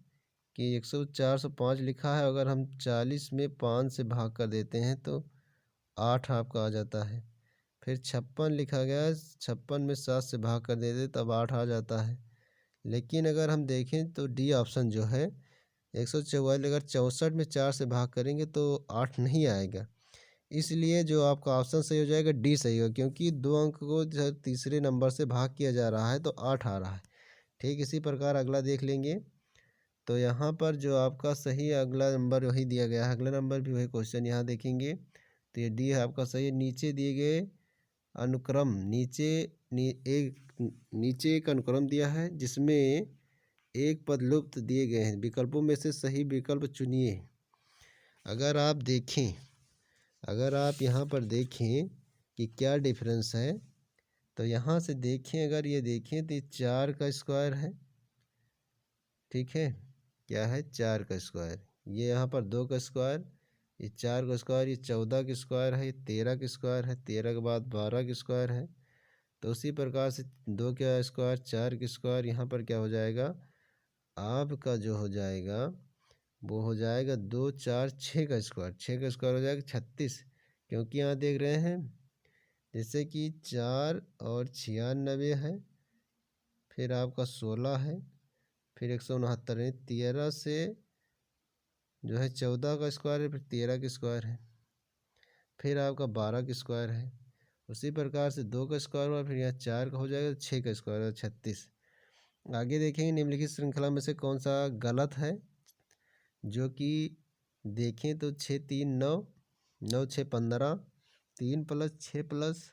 A: कि 405 लिखा है, अगर हम 40 में 5 से भाग कर देते हैं तो 8 आपका आ जाता है। फिर 56 लिखा गया है, 56 में 7 से भाग कर देते तब 8 आ जाता है। लेकिन अगर हम देखें तो डी ऑप्शन जो है 144, अगर 64 में 4 से भाग करेंगे तो 8 नहीं आएगा। इसलिए जो आपका ऑप्शन सही हो जाएगा डी सही होगा, क्योंकि 2 अंक को तीसरे नंबर से भाग किया जा रहा है तो 8 आ रहा है। ठीक इसी प्रकार अगला देख लेंगे। तो यहाँ पर जो आपका सही अगला नंबर वही दिया गया है, अगला नंबर भी वही क्वेश्चन यहाँ देखेंगे तो ये डी है आपका सही। नीचे दिए गए अनुक्रम, नीचे एक अनुक्रम दिया है जिसमें एक पद लुप्त दिए गए हैं, विकल्पों में से सही विकल्प चुनिए। अगर आप देखें, अगर आप यहाँ पर देखें कि क्या डिफरेंस है, तो यहाँ से देखें, अगर ये देखें तो 4 का स्क्वायर है, ठीक है, क्या है 4 का स्क्वायर, ये यहाँ पर 2 का स्क्वायर, ये 4 का स्क्वायर, ये 14 का स्क्वायर है, ये 13 का स्क्वायर है, 13 के बाद 12 का स्क्वायर है। तो उसी प्रकार से 2 का स्क्वायर, 4 का स्क्वायर, यहाँ पर क्या हो जाएगा आपका जो हो जाएगा वो हो जाएगा 2 4 6 का स्क्वायर, 6 का स्क्वायर हो जाएगा 36। क्योंकि यहाँ देख रहे हैं जैसे कि 4 और 96 है, फिर आपका 16 है, फिर 169 है, 13 से जो है 14 का स्क्वायर है, फिर 13 का स्क्वायर है, फिर आपका 12 का स्क्वायर है। उसी प्रकार से 2 का स्क्वायर हुआ, फिर यहाँ 4 का हो जाएगा, 6 का स्क्वायर हुआ 36। आगे देखेंगे निम्नलिखित श्रृंखला में से कौन सा गलत है, जो कि देखें तो 6 3 9, 9 6 15, 3 + 6 प्लस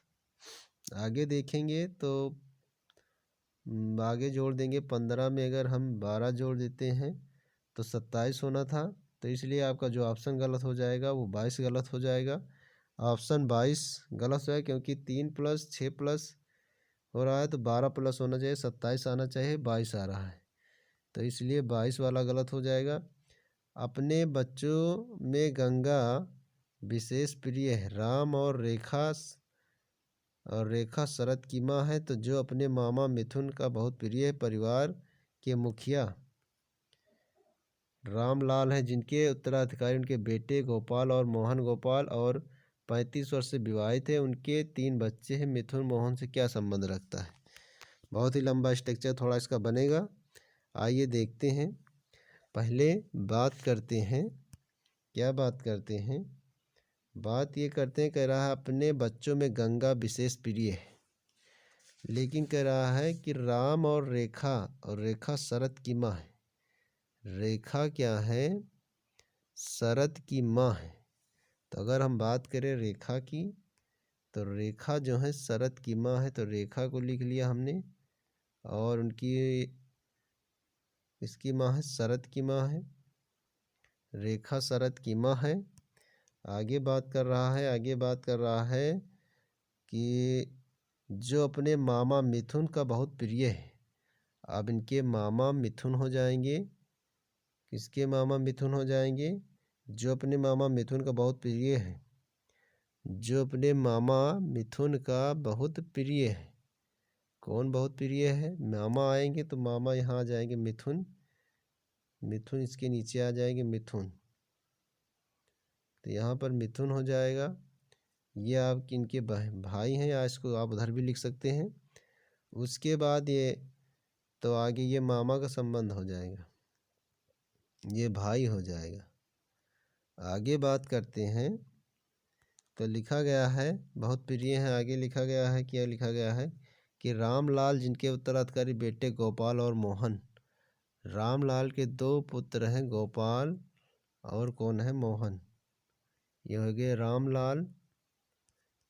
A: आगे देखेंगे तो आगे जोड़ देंगे 15 में अगर हम 12 जोड़ देते हैं तो 27 होना था। तो इसलिए आपका जो ऑप्शन गलत हो जाएगा वो 22 गलत हो जाएगा। ऑप्शन 22 गलत है, क्योंकि 3 + 6 प्लस हो रहा है तो 12 प्लस होना चाहिए, 27 आना चाहिए, 22 आ रहा है, तो इसलिए 22 वाला गलत हो जाएगा। अपने बच्चों में गंगा विशेष प्रिय है, राम और रेखा शरद की माँ है, तो जो अपने मामा मिथुन का बहुत प्रिय है। परिवार के मुखिया रामलाल हैं, जिनके उत्तराधिकारी उनके बेटे गोपाल और मोहन गोपाल और 35 वर्ष से विवाहित है। उनके 3 बच्चे हैं। मिथुन मोहन से क्या संबंध रखता है? बहुत ही लंबा स्ट्रक्चर थोड़ा इसका बनेगा, आइए देखते हैं। पहले बात करते हैं, क्या बात करते हैं, बात ये करते हैं, कह रहा है अपने बच्चों में गंगा विशेष प्रिय है, लेकिन कह रहा है कि राम और रेखा शरद की माँ है। रेखा क्या है? शरद की माँ है। तो अगर हम बात करें रेखा की, तो रेखा जो है शरद की माँ है, तो रेखा को लिख लिया हमने, और उनकी इसकी माँ है, शरद की माँ है, रेखा शरद की माँ है। आगे बात कर रहा है कि जो अपने मामा मिथुन का बहुत प्रिय है। अब इनके मामा मिथुन हो जाएंगे, किसके मामा मिथुन हो जाएंगे? जो अपने मामा मिथुन का बहुत प्रिय है, जो अपने मामा मिथुन का बहुत प्रिय है। कौन बहुत प्रिय है? मामा आएंगे तो मामा यहाँ आ जाएंगे मिथुन, मिथुन इसके नीचे आ जाएंगे मिथुन, तो यहाँ पर मिथुन हो जाएगा। ये आपके इनके भाई हैं, या इसको आप उधर भी लिख सकते हैं। उसके बाद ये तो आगे ये मामा का संबंध हो जाएगा, ये भाई हो जाएगा। आगे बात करते हैं, तो लिखा गया है बहुत प्रिय है। आगे लिखा गया है, क्या लिखा गया है कि रामलाल जिनके उत्तराधिकारी बेटे गोपाल और मोहन। रामलाल के 2 पुत्र हैं, गोपाल और कौन है? मोहन। ये हो गए रामलाल,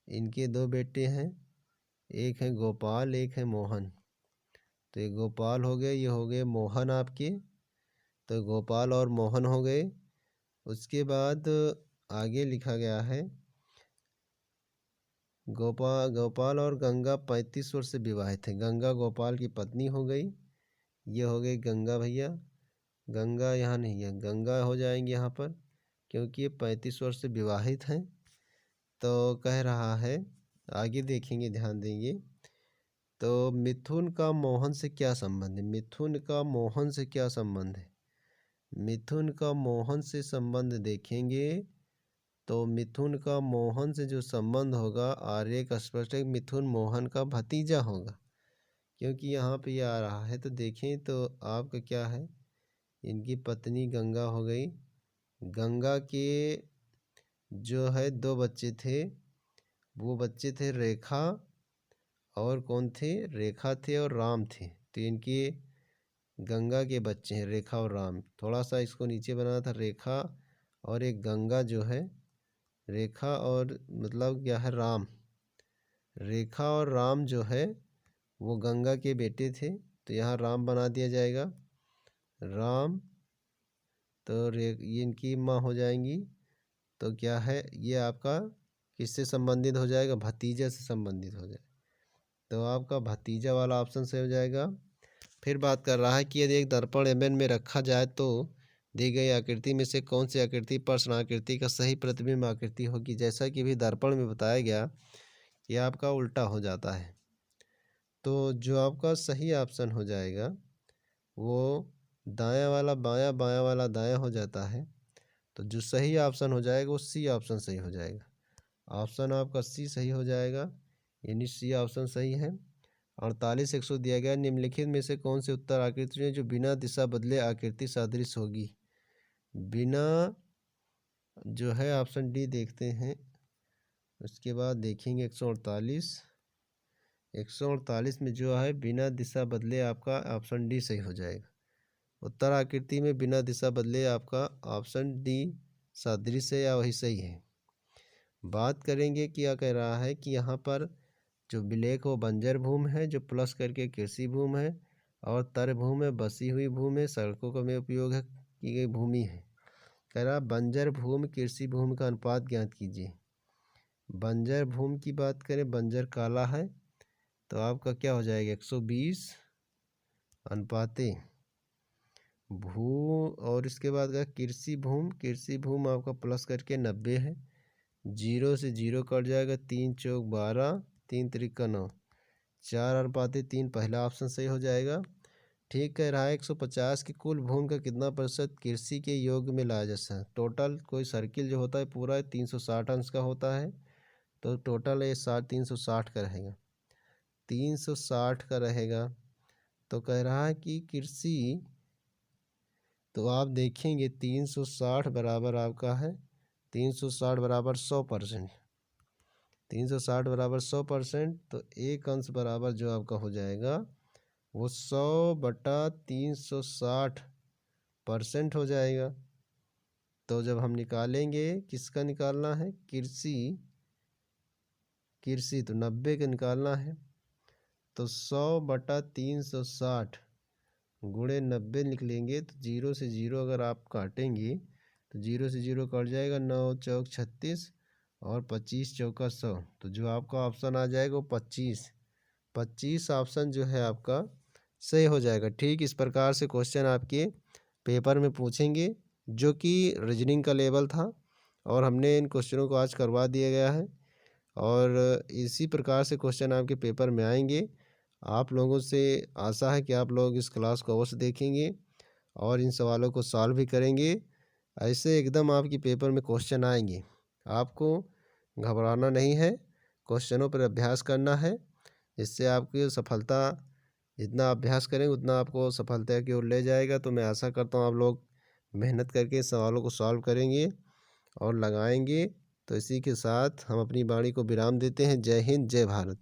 A: इनके 2 बेटे हैं, एक है गोपाल, एक है मोहन। तो ये गोपाल हो गए, ये हो गए मोहन आपके, तो गोपाल और मोहन हो गए। उसके बाद आगे लिखा गया है गोपाल और गंगा 35 वर्ष से विवाहित है। गंगा गोपाल की पत्नी हो गई, ये हो गई गंगा भैया। गंगा यहाँ नहीं है, गंगा हो जाएंगे यहाँ पर, क्योंकि ये 35 वर्ष से विवाहित हैं। तो कह रहा है, आगे देखेंगे, ध्यान देंगे, तो मिथुन का मोहन से क्या संबंध है? मिथुन का मोहन से क्या संबंध है? मिथुन का मोहन से संबंध देखेंगे तो मिथुन का मोहन से जो संबंध होगा, आर्य का स्पष्ट है, मिथुन मोहन का भतीजा होगा, क्योंकि यहाँ पे ये आ रहा है। तो देखें तो आपका क्या है, इनकी पत्नी गंगा हो गई। गंगा के जो है 2 बच्चे थे, वो बच्चे थे रेखा और कौन थे? रेखा थे और राम थे। तो इनके गंगा के बच्चे हैं रेखा और राम। थोड़ा सा इसको नीचे बनाना था, रेखा और एक गंगा जो है, रेखा और मतलब क्या है? राम। रेखा और राम जो है वो गंगा के बेटे थे, तो यहाँ राम बना दिया जाएगा, राम। तो ये इनकी माँ हो जाएंगी। तो क्या है, ये आपका किससे संबंधित हो जाएगा? भतीजा से संबंधित हो जाए, तो आपका भतीजा वाला ऑप्शन से हो जाएगा। फिर बात कर रहा है कि यदि एक दर्पण एमएन में रखा जाए तो दी गई आकृति में से कौन सी आकृति प्रश्न आकृति का सही प्रतिबिंब आकृति होगी? जैसा कि भी दर्पण में बताया गया कि आपका उल्टा हो जाता है, तो जो आपका सही ऑप्शन हो जाएगा वो दायां वाला बायां, बायां वाला दायां हो जाता है। तो जो सही ऑप्शन हो जाएगा वो सी ऑप्शन सही हो जाएगा। ऑप्शन आपका सी सही हो जाएगा, यानी सी ऑप्शन सही है। 48 दिया गया, निम्नलिखित में से कौन सी उत्तर आकृति है जो बिना दिशा बदले आकृति सदृश होगी? बिना जो है ऑप्शन डी देखते हैं। उसके बाद देखेंगे 148। 148 में जो है बिना दिशा बदले आपका ऑप्शन डी सही हो जाएगा। उत्तर आकृति में बिना दिशा बदले आपका ऑप्शन डी सदृश है या वही सही है। बात करेंगे क्या कह रहा है कि यहाँ पर जो ब्लैक वो बंजर भूमि है, जो प्लस करके कृषि भूमि है, और तर भूमि है बसी हुई भूमि है, सड़कों का में उपयोग है की गई भूमि है। कह रहा बंजर भूमि कृषि भूमि का अनुपात ज्ञात कीजिए। बंजर भूमि की बात करें, बंजर काला है तो आपका क्या हो जाएगा 120 अनुपाते भू। और इसके बाद का कृषि भूमि, कृषि भूमि आपका प्लस करके 90 है। 0 से 0 कट जाएगा, 3 चौक 12, 3 त्रिका 9, 4 अनुपाते 3 पहला ऑप्शन सही हो जाएगा। ठीक कह रहा है 150 की कुल भूमि का कितना प्रतिशत कृषि के योग में लाया जा सकता है। टोटल कोई सर्किल जो होता है पूरा 360 अंश का होता है, तो टोटल ये 360 का रहेगा। 360 का रहेगा तो कह रहा है कि कृषि, तो आप देखेंगे 360 बराबर आपका है 360 बराबर 100%। 360 बराबर 100%, तो एक अंश बराबर जो आपका हो जाएगा वो 100/360% हो जाएगा। तो जब हम निकालेंगे, किसका निकालना है, कृषि, कृषि तो 90 का निकालना है, तो 100/360 गुणे 90 निकलेंगे, तो 0 से 0 अगर आप काटेंगे तो 0 से 0 कट जाएगा, 9 चौक 36 और 25 चौका 100, तो जो आपका ऑप्शन आ जाएगा वो 25 ऑप्शन जो है आपका सही हो जाएगा। ठीक इस प्रकार से क्वेश्चन आपके पेपर में पूछेंगे, जो कि रीजनिंग का लेवल था, और हमने इन क्वेश्चनों को आज करवा दिया गया है, और इसी प्रकार से क्वेश्चन आपके पेपर में आएंगे। आप लोगों से आशा है कि आप लोग इस क्लास को अवश्य देखेंगे और इन सवालों को सॉल्व भी करेंगे। ऐसे एकदम आपके पेपर में क्वेश्चन आएंगे, आपको घबराना नहीं है, क्वेश्चनों पर अभ्यास करना है। इससे आपकी सफलता, जितना अभ्यास करेंगे उतना आपको सफलता की ओर ले जाएगा। तो मैं आशा करता हूँ आप लोग मेहनत करके सवालों को सॉल्व करेंगे और लगाएंगे। तो इसी के साथ हम अपनी वाणी को विराम देते हैं। जय हिंद, जय भारत।